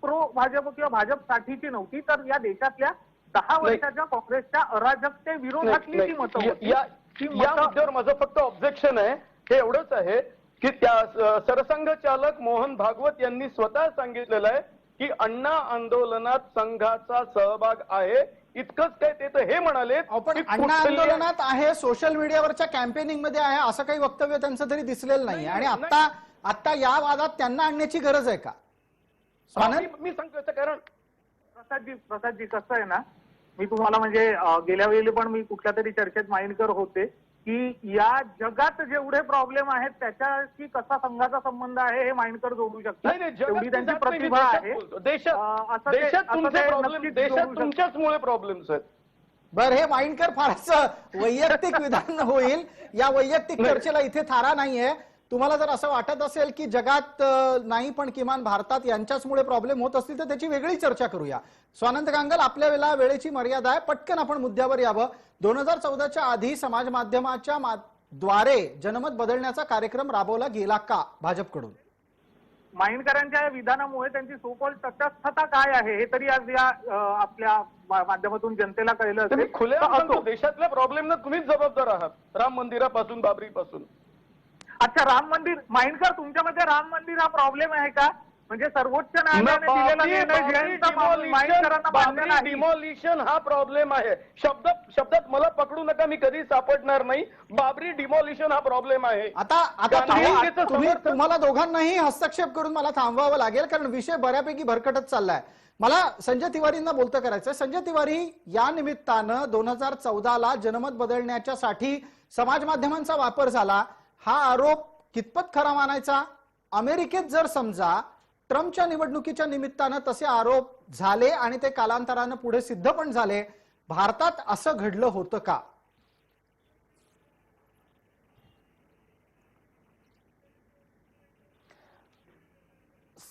प्रो भाजप किंवा भाजपसाठीची नव्हती, तर या देशातल्या 10 वर्षाच्या काँग्रेसच्या अराजकते विरोधातली ती मतं होती. या मुद्द्यावर माझं फक्त ऑब्जेक्शन आहे, हे एवढंच आहे की त्या सरसंघचालक मोहन भागवत यांनी स्वतः सांगितलेलं आहे की अण्णा आंदोलनात संघाचा सहभाग आहे. इतकंच काय ते तर हे म्हणाले पण अण्णा आंदोलनात आहे, सोशल मीडियावरच्या कॅम्पेनिंग मध्ये आहे, असं काही वक्तव्य त्यांचं तरी दिसलेलं नाही. आणि आता या वादात त्यांना आणण्याची गरज आहे का? मी सांगतो कारण प्रसादजी कसं आहे ना, मी तुम्हाला म्हणजे गेल्या वेळी पण मी कुठल्या तरी चर्चेत माइंडकर होते की या जगात जेवढे प्रॉब्लेम आहेत त्याच्याशी कसा संघाचा संबंध आहे हे माइंडकर जोडू शकतात. एवढी त्यांची प्रतिभा आहे. देशात तुमच्याचमुळे प्रॉब्लेम्स आहेत. बरं, हे माइंडकर फारच वैयक्तिक विधान होईल. या वैयक्तिक चर्चेला इथे थारा नाहीये. तुम्हाला जर असं वाटत असेल की जगात नाही पण किमान भारतात यांच्याचमुळे प्रॉब्लेम होत असतील तर त्याची वेगळी चर्चा करूया. स्वानंद गांगल, आपल्या वेळेची मर्यादा आहे, पटकन आपण मुद्द्यावर यावं. 2014च्या आधी समाज माध्यमाच्या द्वारे जनमत बदलण्याचा कार्यक्रम राबवला गेला का भाजपकडून? माइंडकरांच्या या विधानामुळे त्यांची सोकॉल तटस्थता काय आहे हे तरी आज या आपल्या माध्यमातून जनतेला कळलं असेल. खुल्या देशातल्या प्रॉब्लेमना तुम्हीच जबाबदार आहात, राम मंदिरापासून बाबरीपासून. अच्छा, राम मंदिर, माइंडकर तुमच्यामध्ये राम मंदिर हा प्रॉब्लेम आहे का? म्हणजे सर्वोच्च न्यायालयाने दिलेला निर्णय जयंत माळीकरांना मान्य नाही. डिमॉलिशन हा प्रॉब्लेम आहे. शब्दात मला पकडू नका, मी कधी सापडणार नाही. बाबरी डिमॉलिशन हा प्रॉब्लेम आहे. आता गांधीजींचं तुम्ही समर्थन- तुम्हाला दोघांनाही हस्तक्षेप करून मला थांबवावं लागेल, कारण विषय बऱ्यापैकी भरकटत चाललाय. मला संजय तिवारींना बोलतं करायचंय. संजय तिवारी, या निमित्तानं 2014ला जनमत बदलण्याच्यासाठी समाज माध्यमांचा वापर झाला, हा आरोप कितपत खरा मानायचा? अमेरिकेत जर समजा ट्रम्पच्या निवडणुकीच्या निमित्तानं तसे आरोप झाले आणि ते कालांतरानं पुढे सिद्ध पण झाले, भारतात असं घडलं होतं का?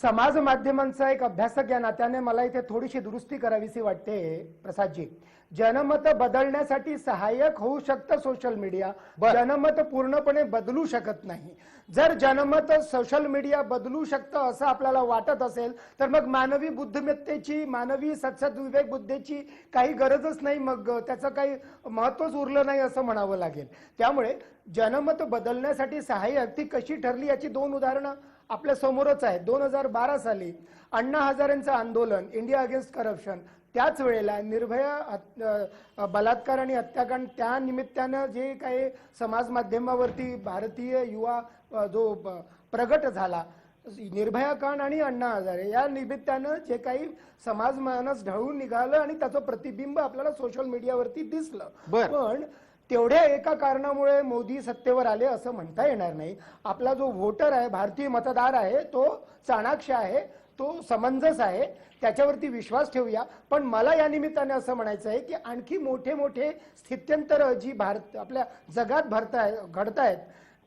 समाज माध्यमांचा एक अभ्यासक या नात्याने मला इथे थोडीशी दुरुस्ती करावीशी वाटते प्रसादजी. जनमत बदलण्यासाठी सहाय्यक होऊ शकतं सोशल मीडिया, जनमत पूर्णपणे बदलू शकत नाही. जर जनमत सोशल मीडिया बदलू शकतं असं आपल्याला वाटत असेल तर मग मानवी बुद्धिमत्तेची, मानवी सद्विवेक बुद्धीची काही गरजच नाही, मग त्याचं काही महत्वच उरलं नाही असं म्हणावं लागेल. त्यामुळे जनमत बदलण्यासाठी सहाय्यक ती कशी ठरली याची दोन उदाहरणं आपल्या समोरच आहेत. 2012 साली अण्णा हजारेंचं आंदोलन, इंडिया अगेन्स्ट करप्शन, त्याच वेळेला निर्भया बलात्कार आणि हत्याकांड, त्या निमित्तानं जे काही समाज माध्यमावरती भारतीय युवा जो प्रगट झाला, निर्भया कांड आणि अण्णा हजारे या निमित्तानं जे काही समाज मानस ढळून निघालं आणि त्याचं प्रतिबिंब आपल्याला सोशल मीडियावरती दिसलं. पण तेवढ्या एका कारणामुळे मोदी सत्तेवर आले असं म्हणता येणार नाही. आपला जो व्होटर आहे, भारतीय मतदार आहे, तो चाणाक्ष आहे, तो समंजस आहे, त्याच्यावरती विश्वास ठेवूया. पण मला या निमित्ताने असं म्हणायचं आहे की आणखी मोठे मोठे स्थित्यंतर जी आपल्या जगात घडतायत,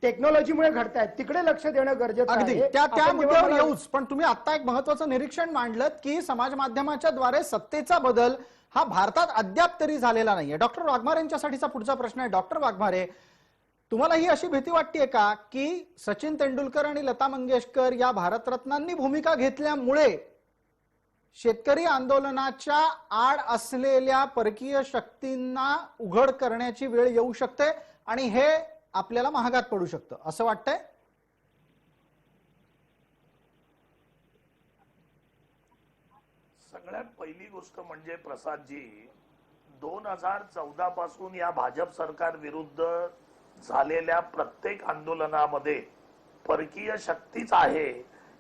टेक्नॉलॉजीमुळे घडतायत, तिकडे लक्ष देणं गरजेचं अगदी आहे. त्या मुद्द्यावर येऊच, पण तुम्ही आता एक महत्वाचं निरीक्षण मांडलं की समाज माध्यमाच्या द्वारे सत्तेचा बदल हा भारतात अद्याप तरी झालेला नाहीये. डॉक्टर वाघमारेंच्यासाठीचा पुढचा प्रश्न आहे. डॉक्टर वाघमारे, तुम्हाला ही अशी भीती वाटतेय का की सचिन तेंडुलकर आणि लता मंगेशकर या भारतरत्नांनी भूमिका घेतल्यामुळे शेतकरी आंदोलनाच्या आड असलेल्या परकीय शक्तींना उघड करण्याची वेळ येऊ शकते आणि हे आपल्याला महागात पडू शकतं असं वाटतंय? सगळ्यात पहिली गोष्ट म्हणजे प्रसादजी, 2014 पासून या भाजप सरकार विरुद्ध झालेल्या प्रत्येक आंदोलनामध्ये परकीय शक्तीच आहे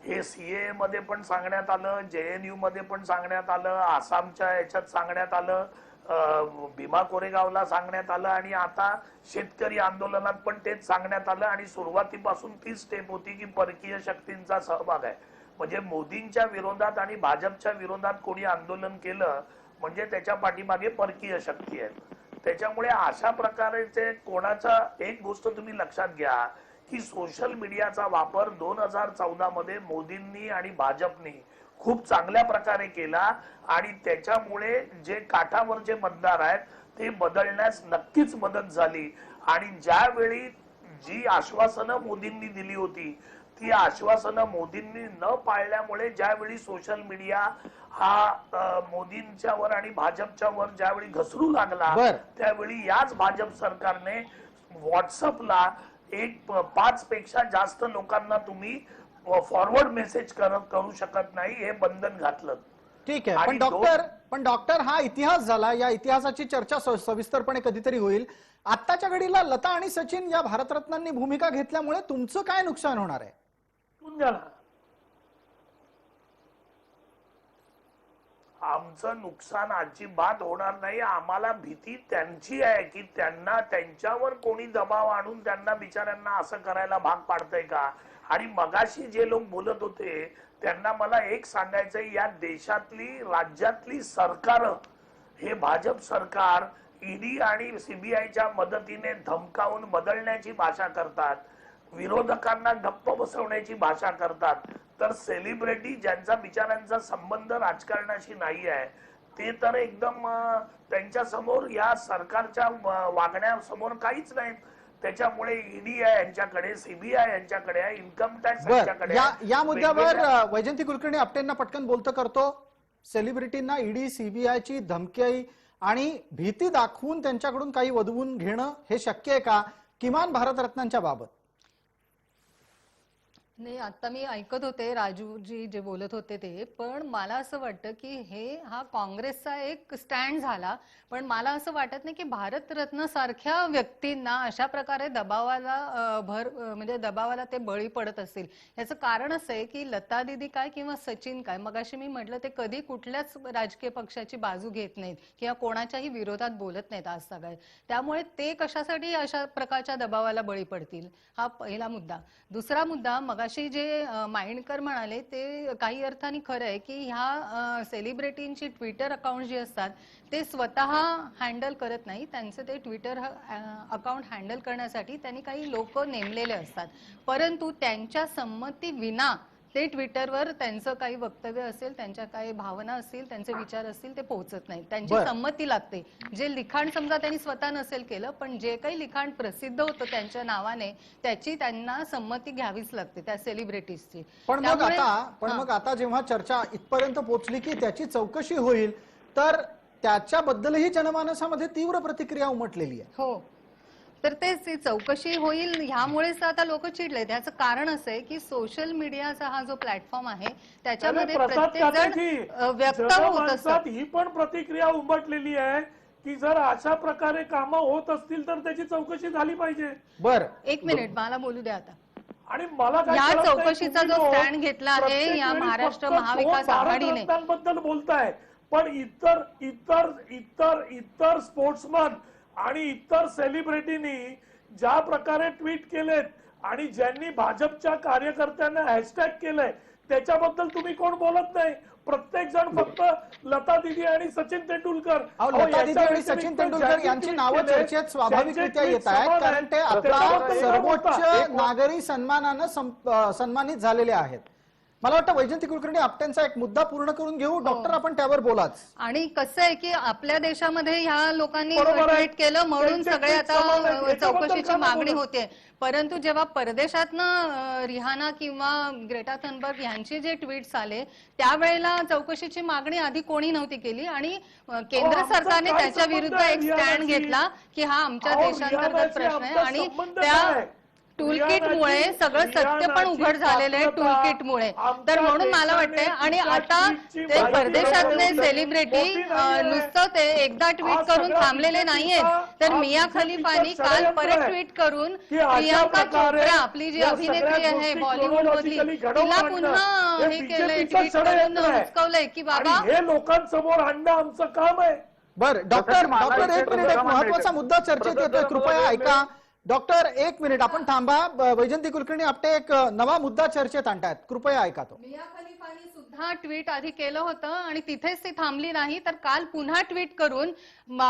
हे सीए मध्ये पण सांगण्यात आलं, JNU मध्ये पण सांगण्यात आलं, आसामच्या याच्यात सांगण्यात आलं, भीमा कोरेगावला सांगण्यात आलं आणि आता शेतकरी आंदोलनात पण तेच सांगण्यात आलं. आणि सुरुवातीपासून तीच स्टेप होती की परकीय शक्तींचा सहभाग आहे. म्हणजे मोदींच्या विरोधात आणि भाजपच्या विरोधात कोणी आंदोलन केलं म्हणजे त्याच्या पाठीमागे परकीय शक्ती आहेत. त्याच्यामुळे अशा प्रकारचे कोणाचा, एक गोष्ट तुम्ही लक्षात घ्या की सोशल मीडियाचा वापर 2014 मध्ये मोदींनी आणि भाजपनी खूप चांगल्या प्रकारे केला आणि त्याच्यामुळे जे काठावरचे मतदार आहेत ते बदलण्यास नक्कीच मदत झाली. आणि ज्यावेळी जी आश्वासनं मोदींनी दिली होती ती आश्वासनं मोदींनी न पाळल्यामुळे ज्यावेळी सोशल मीडिया हा मोदींच्यावर आणि भाजपच्यावर ज्यावेळी घसरू लागला त्यावेळी याच भाजप सरकारने व्हॉट्सअपला 5 पेक्षा जास्त लोकांना तुम्ही फॉरवर्ड मेसेज करू शकत नाही हे बंधन घातलं. ठीक आहे, पण डॉक्टर हा इतिहास झाला, या इतिहासाची चर्चा सविस्तरपणे कधीतरी होईल. आत्ताच्या घडीला लता आणि सचिन या भारतरत्नांनी भूमिका घेतल्यामुळे तुमचं काय नुकसान होणार आहे? आमचं नुकसान अजिबात होणार नाही. आम्हाला भीती त्यांची आहे की त्यांना त्यांच्यावर कोणी दबाव आणून त्यांना बिचाऱ्यांना असं करायला भाग पाडतंय का. आणि मगाशी जे लोक बोलत होते त्यांना मला एक सांगायचंय, या देशातली राज्यातली सरकार हे भाजप सरकार ईडी आणि सीबीआयच्या मदतीने धमकावून बदलण्याची भाषा करतात, विरोधकांना गप्प बसवण्याची भाषा करतात. तर सेलिब्रिटी ज्यांचा बिचारांचा संबंध राजकारणाशी नाही आहे ते तर एकदम त्यांच्या समोर या सरकारच्या वागण्यासमोर काहीच नाही. त्याच्यामुळे ईडी आहे यांच्याकडे, सीबीआय यांच्याकडे आहे, इन्कम टॅक्स यांच्याकडे. या मुद्द्यावर वैजंती कुलकर्णी आपटेंना पटकन बोलतं करतो. सेलिब्रिटींना ईडी सीबीआयची धमकी आणि भीती दाखवून त्यांच्याकडून काही वदवून घेणं हे शक्य आहे का, किमान भारतरत्नांच्या बाबत? नाही, आता मी ऐकत होते राजूजी जे बोलत होते ते, पण मला असं वाटतं की हा काँग्रेसचा एक स्टँड झाला, पण मला असं वाटत नाही की भारतरत्न सारख्या व्यक्तींना अशा प्रकारे दबावाला म्हणजे दबावाला ते बळी पडत असतील. याचं कारण असं आहे की लता दीदी काय किंवा सचिन काय, मगाशी मी म्हटलं ते कधी कुठल्याच राजकीय पक्षाची बाजू घेत नाहीत किंवा कोणाच्याही विरोधात बोलत नाहीत आज सगळे. त्यामुळे ते कशासाठी अशा प्रकारच्या दबावाला बळी पडतील, हा पहिला मुद्दा. दुसरा मुद्दा, मगाशी जे माइंडकर म्हणाले ते काही अर्थाने खरं आहे की ह्या सेलिब्रिटींची ट्विटर अकाउंट जी असतात ते स्वतः हँडल करत नाही. त्यांचे ते ट्विटर अकाउंट हँडल करण्यासाठी त्यांनी काही लोक नेमलेले असतात, परंतु त्यांच्या संमती विना ते ट्विटरवर त्यांचं काही वक्तव्य असेल, त्यांच्या काही भावना असतील, त्यांचे विचार असतील ते पोहोचत नाहीत. त्यांची बरं. संमती लागते. जे लिखाण समजा त्यांनी स्वतः नसेल केलं, पण जे काही लिखाण प्रसिद्ध होतं त्यांच्या नावाने त्याची त्यांना संमती घ्यावीच लागते त्या सेलिब्रिटीजची. पण मग आता जेव्हा चर्चा इथपर्यंत पोहोचली की त्याची चौकशी होईल, तर त्याच्याबद्दलही जनमानसामध्ये तीव्र प्रतिक्रिया उमटलेली आहे. हो, तर तेच ती चौकशी होईल ह्यामुळेच आता लोक चिडले. त्याचं कारण असं आहे की सोशल मीडियाचा हा जो प्लॅटफॉर्म आहे त्याच्यामध्ये प्रसाद प्रत्येक काकाजी, जण व्यक्त होत असतं. जनमानसात ही पण प्रतिक्रिया उमटलेली आहे की जर अशा प्रकारे कामं होत असतील तर त्याची चौकशी झाली पाहिजे. बर, एक मिनिट मला बोलू द्या आता. आणि मला काय या कळत नाही, चौकशीचा तुम्ही जो लोक स्टँड घेतला आहे प्रत्येक या वेळी महाराष्ट्र फक्त महाविकास दोन आघाडीने, भारतरत्नांबद्दल बोलताय, पण इतर इतर इतर इतर स्पोर्ट्समन आणि इतर सेलिब्रिटीनी ज्या प्रकारे ट्विट केलेत आणि ज्यांनी भाजपच्या कार्यकर्त्यांना हॅशटॅग केलंय त्याच्याबद्दल तुम्ही कोण बोलत नाही. प्रत्येक जण फक्त लता दीदी आणि सचिन तेंडुलकर, लता दीदी आणि सचिन तेंडुलकर यांची नावं चर्चेत स्वाभाविकरित्या येत आहेत, कारण ते आता सर्वोच्च नागरी सन्मानानं सन्मानित झालेले आहेत. मला वाटतं वैजयंती कुलकर्णी आपट्यांचा एक मुद्दा पूर्ण करून घेऊ. डॉक्टर, आपण त्यावर बोलाच. आणि कसं आहे की आपल्या देशामध्ये ह्या लोकांनी बरोबर आहे. ट्विट केलं म्हणून त्यांचे सगळे tweet समान आहेत. आता याच्याबद्दल चौकशीची का मागणी बोलू? होते. परंतु जेव्हा परदेशातनं रिहाना किंवा ग्रेटा थनबर्ग यांचे जे ट्विट्स आले त्यावेळेला चौकशीची मागणी आधी कोणी नव्हती केली आणि केंद्र आमचा सरकारने काय त्याच्या संबंध विरुद्ध आहे एक स्टँड रिहानाशी? घेतला की हा आमच्या देशांतर्गत रिहानाशी प्रश्न आहे. आमचा आणि संबंध त्या काय? टूलकिटमुळे सगळं सत्य पण उघड झालेलं आहे टूलकिटमुळे. तर म्हणून मला वाटतंय, आणि आता ते परदेशातले सेलिब्रिटी नुसतं ते एकदा ट्विट करून थांबलेले नाहीयेत, तर मिया खलिफानी काल परत ट्विट करून प्रियांका चोप्रा आपली जी अभिनेत्री आहे बॉलिवूड मधली तिला पुन्हा हे केलंय, ट्विट करून हुसकवलंय की बाबा हे लोकांसमोर आणणं आमचं काम आहे. बर, डॉक्टर एक मिनिट, एक महत्वाचा मुद्दा चर्चेत येतोय, कृपया ऐका. डॉक्टर, एक मिनिट आपण थांबा. वैजयंती कुलकर्णी आपटे एक नवा मुद्दा चर्चेत आणतायत, कृपया ऐका तो. मिया खलिफानी सुद्धा ट्विट आधी केलं होतं आणि तिथेच ती थांबली नाही, तर काल पुन्हा ट्विट करून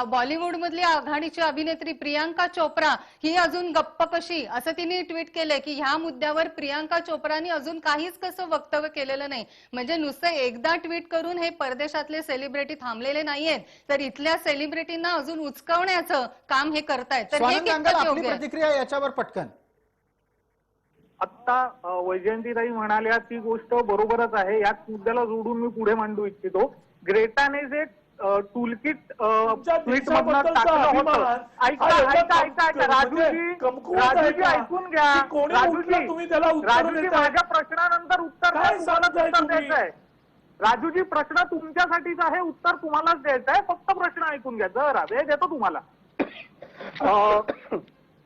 बॉलिवूड मधली आघाडीची अभिनेत्री प्रियांका चोप्रा ही अजून गप्प कशी असं तिने ट्विट केलंय की ह्या मुद्द्यावर प्रियांका चोप्रानी अजून काहीच कसं वक्तव्य केलेलं नाही. म्हणजे नुसतं एकदा ट्विट करून हे परदेशातले सेलिब्रिटी थांबलेले नाहीयेत, तर इथल्या सेलिब्रिटींना अजून उचकवण्याचं काम हे करतायत. तर हे कितपत आपली योग्य आहे? प्रतिक्रिया याच्यावर पटकन. आत्ता वैजयंतीताई म्हणाल्या ती गोष्ट बरोबरच आहे. याच मुद्द्याला जोडून मी पुढे मांडू इच्छितो. ग्रेटाने जे टूलकिट ट्विट मधनं टाकलं होतं, ऐका राजूजी ऐकून घ्या. राजूजी माझ्या प्रश्नानंतर उत्तर द्यायचं आहे. राजूजी, प्रश्न तुमच्यासाठीच आहे, उत्तर तुम्हालाच द्यायचं आहे. फक्त प्रश्न ऐकून घ्या, जरा वेळ देतो तुम्हाला.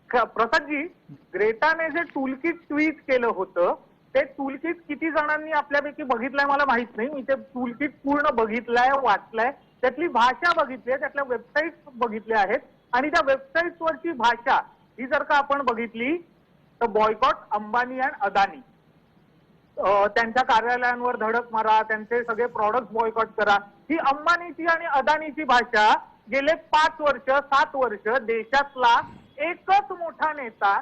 प्रसादजी, ग्रेटाने जे टूलकिट ट्विट केलं होतं ते टूलकिट किती जणांनी आपल्यापैकी बघितलंय मला माहित नाही. मी ते टूलकिट पूर्ण बघितलंय, वाचलंय, त्यातली भाषा बघितली आहे, त्यातल्या वेबसाईट बघितल्या आहेत. आणि त्या वेबसाईटवरची भाषा ही जर का आपण बघितली तर बॉयकॉट अंबानी आणि अदानी, त्यांच्या कार्यालयांवर धडक मारा, त्यांचे सगळे प्रॉडक्ट बॉयकॉट करा, ही अंबानीची आणि अदानीची भाषा गेले 5 वर्ष 7 वर्ष देशातला एकच मोठा नेता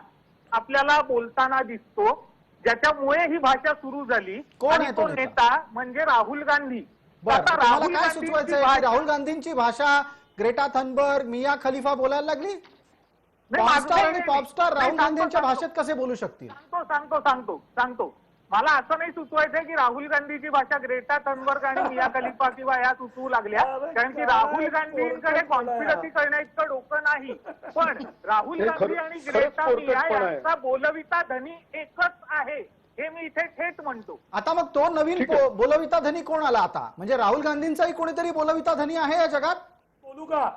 आपल्याला बोलताना दिसतो, ज्याच्यामुळे ही भाषा सुरू झाली. कोण आहे तो नेता? म्हणजे राहुल गांधी. आता राहुल काय सुचवायचंय की राहुल गांधींची भाषा ग्रेटा थनबर्ग, मिया खलिफा बोलायला लागली? पॉपस्टार आणि पॉपस्टार राहुल गांधींच्या भाषेत कसे बोलू शकतील? सांगतो. मला असं नाही सुचवायचंय की राहुल गांधीची भाषा ग्रेटा थनबर्ग आणि मिया खलिफा किंवा या सुचवू लागल्या, कारण की राहुल गांधींकडे कॉन्स्पिरसी करण्याइतकं डोकं नाही. पण राहुल गांधी आणि ग्रेटा मिया यांचा बोलविता धनी एकच आहे हे मी इथे थेट म्हणतो. आता मग तो नवीन बोलविता धनी कोण आला आता? म्हणजे राहुल गांधींचाही कोणीतरी बोलविता धनी आहे या जगात? बोलू का?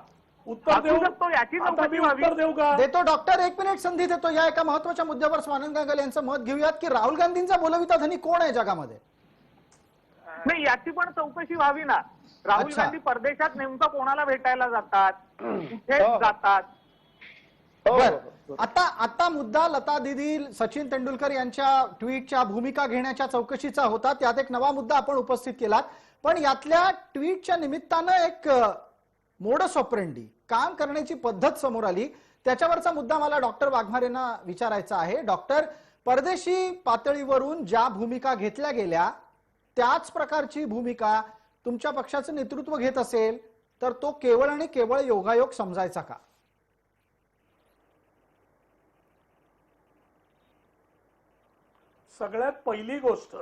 उत्तर देऊ शकतो याची आता मी उत्तर देऊ का? देतो डॉक्टर, 1 मिनिट संधी देतो. या एका महत्वाच्या मुद्द्यावर स्वानंद गांगल यांचं मत घेऊयात की राहुल गांधींचा बोलविता धनी कोण आहे जगामध्ये? नाही, याची पण चौकशी व्हावी ना. राहुल अच्छा. गांधी परदेशात नेमकं कोणाला भेटायला जातात, कुठे जातात? बर, आता मुद्दा लता दीदी सचिन तेंडुलकर यांच्या ट्विटच्या भूमिका घेण्याच्या चौकशीचा होता. त्यात एक नवा मुद्दा आपण उपस्थित केलात, पण यातल्या ट्विटच्या निमित्तानं एक मोडस ऑपरेंडी, काम करण्याची पद्धत समोर आली. त्याच्यावरचा मुद्दा मला डॉक्टर वाघमारेंना विचारायचा आहे. डॉक्टर, परदेशी पातळीवरून ज्या भूमिका घेतल्या गेल्या त्याच प्रकारची भूमिका तुमच्या पक्षाचं नेतृत्व घेत असेल तर तो केवळ आणि केवळ योगायोग समजायचा का? सगळ्यात पहिली गोष्ट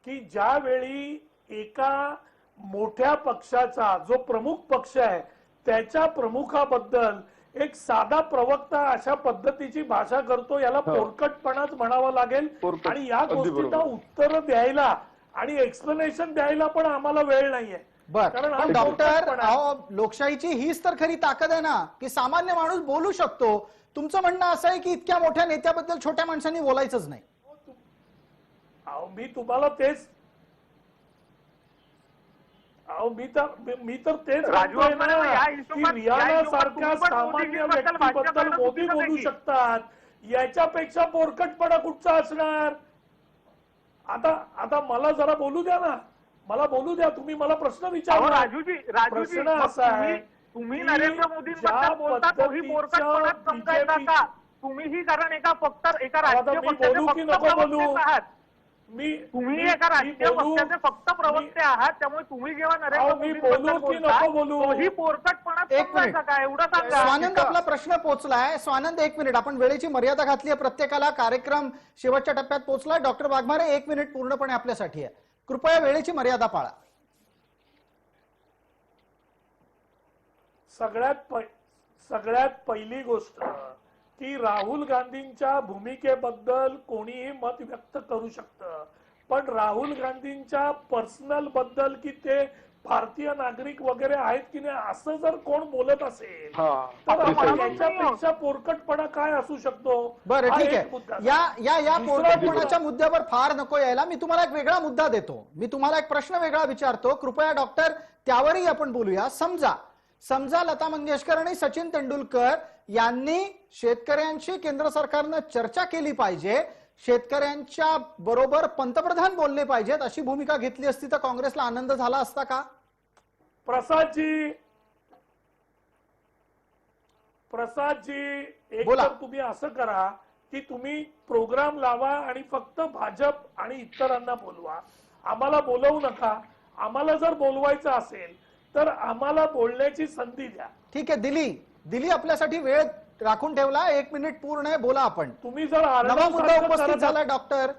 की ज्यावेळी एका मोठ्या पक्षाचा जो प्रमुख पक्ष आहे त्याच्या प्रमुखाबद्दल एक साधा प्रवक्ता अशा पद्धतीची भाषा करतो, याला पोरकटपणाच म्हणावं लागेल. आणि या गोष्टींना उत्तर द्यायला आणि एक्सप्लेनेशन द्यायला पण आम्हाला वेळ नाहीये. कारण डॉक्टर, लोकशाहीची हीच तर खरी ताकद आहे ना की सामान्य माणूस बोलू शकतो. तुमचं म्हणणं असं आहे की इतक्या मोठ्या नेत्याबद्दल छोट्या माणसांनी बोलायचंच नाही? मी तुम्हाला तेच मी तर तेच म्हणतोय ना की रियाना सारख्या सामान्य व्यक्तीबद्दल मोदी बोलू शकतात, याच्यापेक्षा पोरकटपणा कुठचा असणार? आता मला जरा बोलू द्या ना, मला बोलू द्या. तुम्ही मला प्रश्न विचारा. राजूजी, प्रश्न असा आहे, तुम्ही नरेंद्र मोदींबद्दल बोलता तोही पोरकटपणाच समजायचा का? तुम्हीही कारण एका राजकीय पक्षाचे फक्त प्रवक्ते आहात. तुम्ही एका राजकीय पक्षाचे फक्त प्रवक्ते आहात, त्यामुळे तुम्ही जेव्हा नरेंद्र मोदींबद्दल बोलता तोही पोरकटपणाच समजायचा का? एवढं सांगा. स्वानंद, आपला प्रश्न पोहोचलाय. स्वानंद, 1 मिनिट. आपण वेळेची मर्यादा घातली आहे प्रत्येकाला. कार्यक्रम शेवटच्या टप्प्यात पोहोचला. डॉक्टर वाघमारे, 1 मिनिट पूर्णपणे आपल्यासाठी आहे. कृपया वेळेची मर्यादा पाळा. सगळ्यात पहिली गोष्ट की राहुल गांधींच्या भूमिकेबद्दल कोणीही मत व्यक्त करू शकतं, पण राहुल गांधींच्या पर्सनल बद्दल की ते भारतीय नागरिक वगैरे आहेत की नाही असं जर कोण बोलत असेल तर याच्यापेक्षा पोरकटपणा काय असू शकतो? बरं, ठीक आहे. या पोरकटपणाच्या मुद्द्यावर फार नको यायला. मी तुम्हाला एक वेगळा मुद्दा देतो. मी तुम्हाला एक प्रश्न वेगळा विचारतो. कृपया डॉक्टर, त्यावरही आपण बोलूया. समजा लता मंगेशकर आणि सचिन तेंडुलकर यांनी शेतकऱ्यांशी केंद्र सरकारनं चर्चा केली पाहिजे, शेतकऱ्यांच्या बरोबर पंतप्रधान बोलले पाहिजेत, अशी भूमिका घेतली असती तर काँग्रेसला आनंद झाला असता का? प्रसादजी, एक बोला. तर तुम्ही असं करा की तुम्ही प्रोग्राम लावा आणि फक्त भाजप आणि इतरांना बोलवा, आम्हाला बोलवू नका. आम्हाला जर बोलवायचं असेल तर आम्हाला बोलण्याची संधी द्या. ठीक आहे, दिली आपल्यासाठी वेळ राखून ठेवला. 1 मिनिट पूर्ण आहे, बोला आपण. तुम्ही जर नवा मुद्दा उपस्थित झाला डॉक्टर.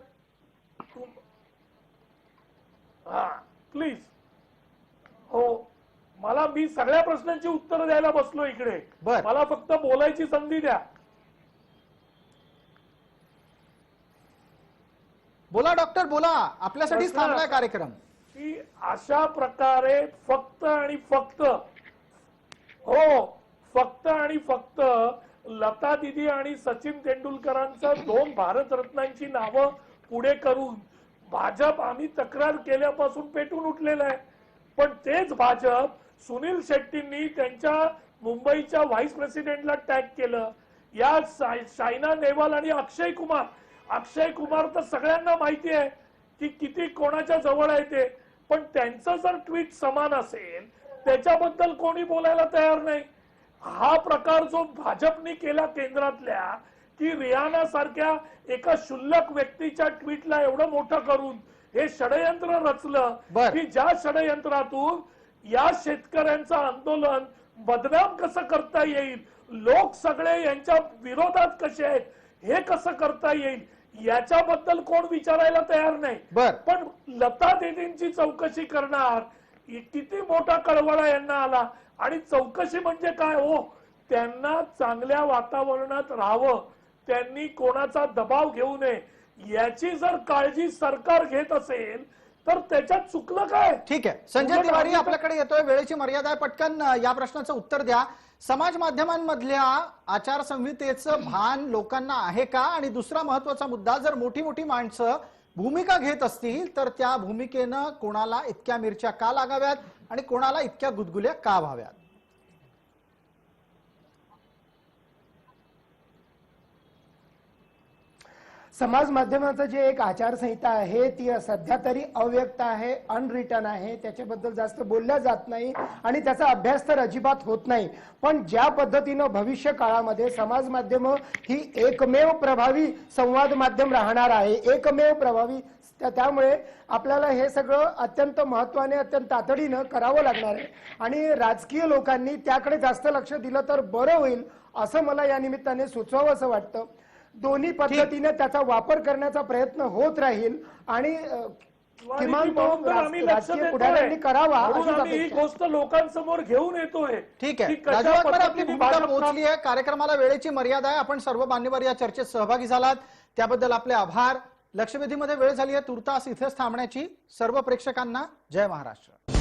प्लीज. हो, मी सगळ्या प्रश्नांची उत्तर द्यायला बसलो इकडे. मला फक्त बोलायची संधी द्या. बोला डॉक्टर, बोला. आपल्यासाठीच थांबलाय कार्यक्रम. की अशा प्रकारे फक्त आणि फक्त लता दीदी आणि सचिन तेंडुलकरांचं 2 भारतरत्नांची नावं पुढे करून भाजप आम्ही तक्रार केल्यापासून पेटून उठलेलं आहे. पण तेच भाजप सुनील शेट्टींनी त्यांच्या मुंबईच्या व्हाईस प्रेसिडेंटला टॅग केलं. या सायना नेहवाल आणि अक्षय कुमार तर सगळ्यांना माहिती आहे की किती कोणाच्या जवळ आहे ते, पण त्यांचं जर ट्विट समान असेल त्याच्याबद्दल कोणी बोलायला तयार नाही. हा प्रकार जो भाजपने केला केंद्रातल्या, की रियाना सारख्या एका क्षुल्लक व्यक्तीच्या ट्विटला एवढं मोठं करून हे षडयंत्र रचलं की ज्या षडयंत्रातून या शेतकऱ्यांचं आंदोलन बदनाम कसं करता येईल, लोक सगळे यांच्या विरोधात कसे आहेत हे कसं करता येईल, याच्याबद्दल कोण विचारायला तयार नाही. पण लता दीदींची चौकशी करणार, किती मोठा कळवळा यांना आला. आणि चौकशी म्हणजे काय हो, त्यांना चांगल्या वातावरणात राहावं, त्यांनी कोणाचा दबाव घेऊ नये याची जर काळजी सरकार घेत असेल तर त्याच्यात चुकलं काय? ठीक आहे, संजय उलट तिवारी आम्ही तर- आपल्याकडे येतोय, वेळेची मर्यादा आहे, पटकन या प्रश्नाचं उत्तर द्या. समाज माध्यमांमधल्या आचारसंहितेचं भान लोकांना आहे का? आणि दुसरा महत्वाचा मुद्दा, जर मोठी मोठी माणसं भूमिका घेत असतील तर त्या भूमिकेनं कोणाला इतक्या मिरच्या का लागाव्यात आणि कोणाला इतक्या गुदगुल्या का व्हाव्यात? समाज माध्यमाचं जे एक आचारसंहिता आहे ती सध्या तरी अव्यक्त आहे, अनरिटन आहे, त्याच्याबद्दल जास्त बोलल्या जात नाही आणि त्याचा अभ्यास तर अजिबात होत नाही. पण ज्या पद्धतीनं भविष्य काळामध्ये समाज माध्यम ही एकमेव प्रभावी संवाद माध्यम राहणार आहे, एकमेव प्रभावी, त्यामुळे आपल्याला हे सगळं अत्यंत महत्वाने, अत्यंत तातडीनं करावं लागणार आहे आणि राजकीय लोकांनी त्याकडे जास्त लक्ष दिलं तर बरं होईल असं मला या निमित्ताने सुचवावं असं वाटतं. दोन्ही पद्धतीने त्याचा वापर करण्याचा प्रयत्न होत राहील आणि किमान तो राजकीय पुढाऱ्यांनी करावा म्हणून अशीच आम्ही ही अपेक्षा आहे. गोष्ट लोकांसमोर घेऊन येतोय. ठीक आहे, की कशा राजू वाघमारे, आपली पद्धतीने भूमिका भाजपा- पोहोचली आहे. कार्यक्रमाला वेळेची मर्यादा आहे. आपण सर्व मान्यवर या चर्चेत सहभागी झालात त्याबद्दल आपले आभार. लक्षवेधीमध्ये वेळ झाली आहे तुर्तास इथेच थांबण्याची. सर्व प्रेक्षकांना जय महाराष्ट्र.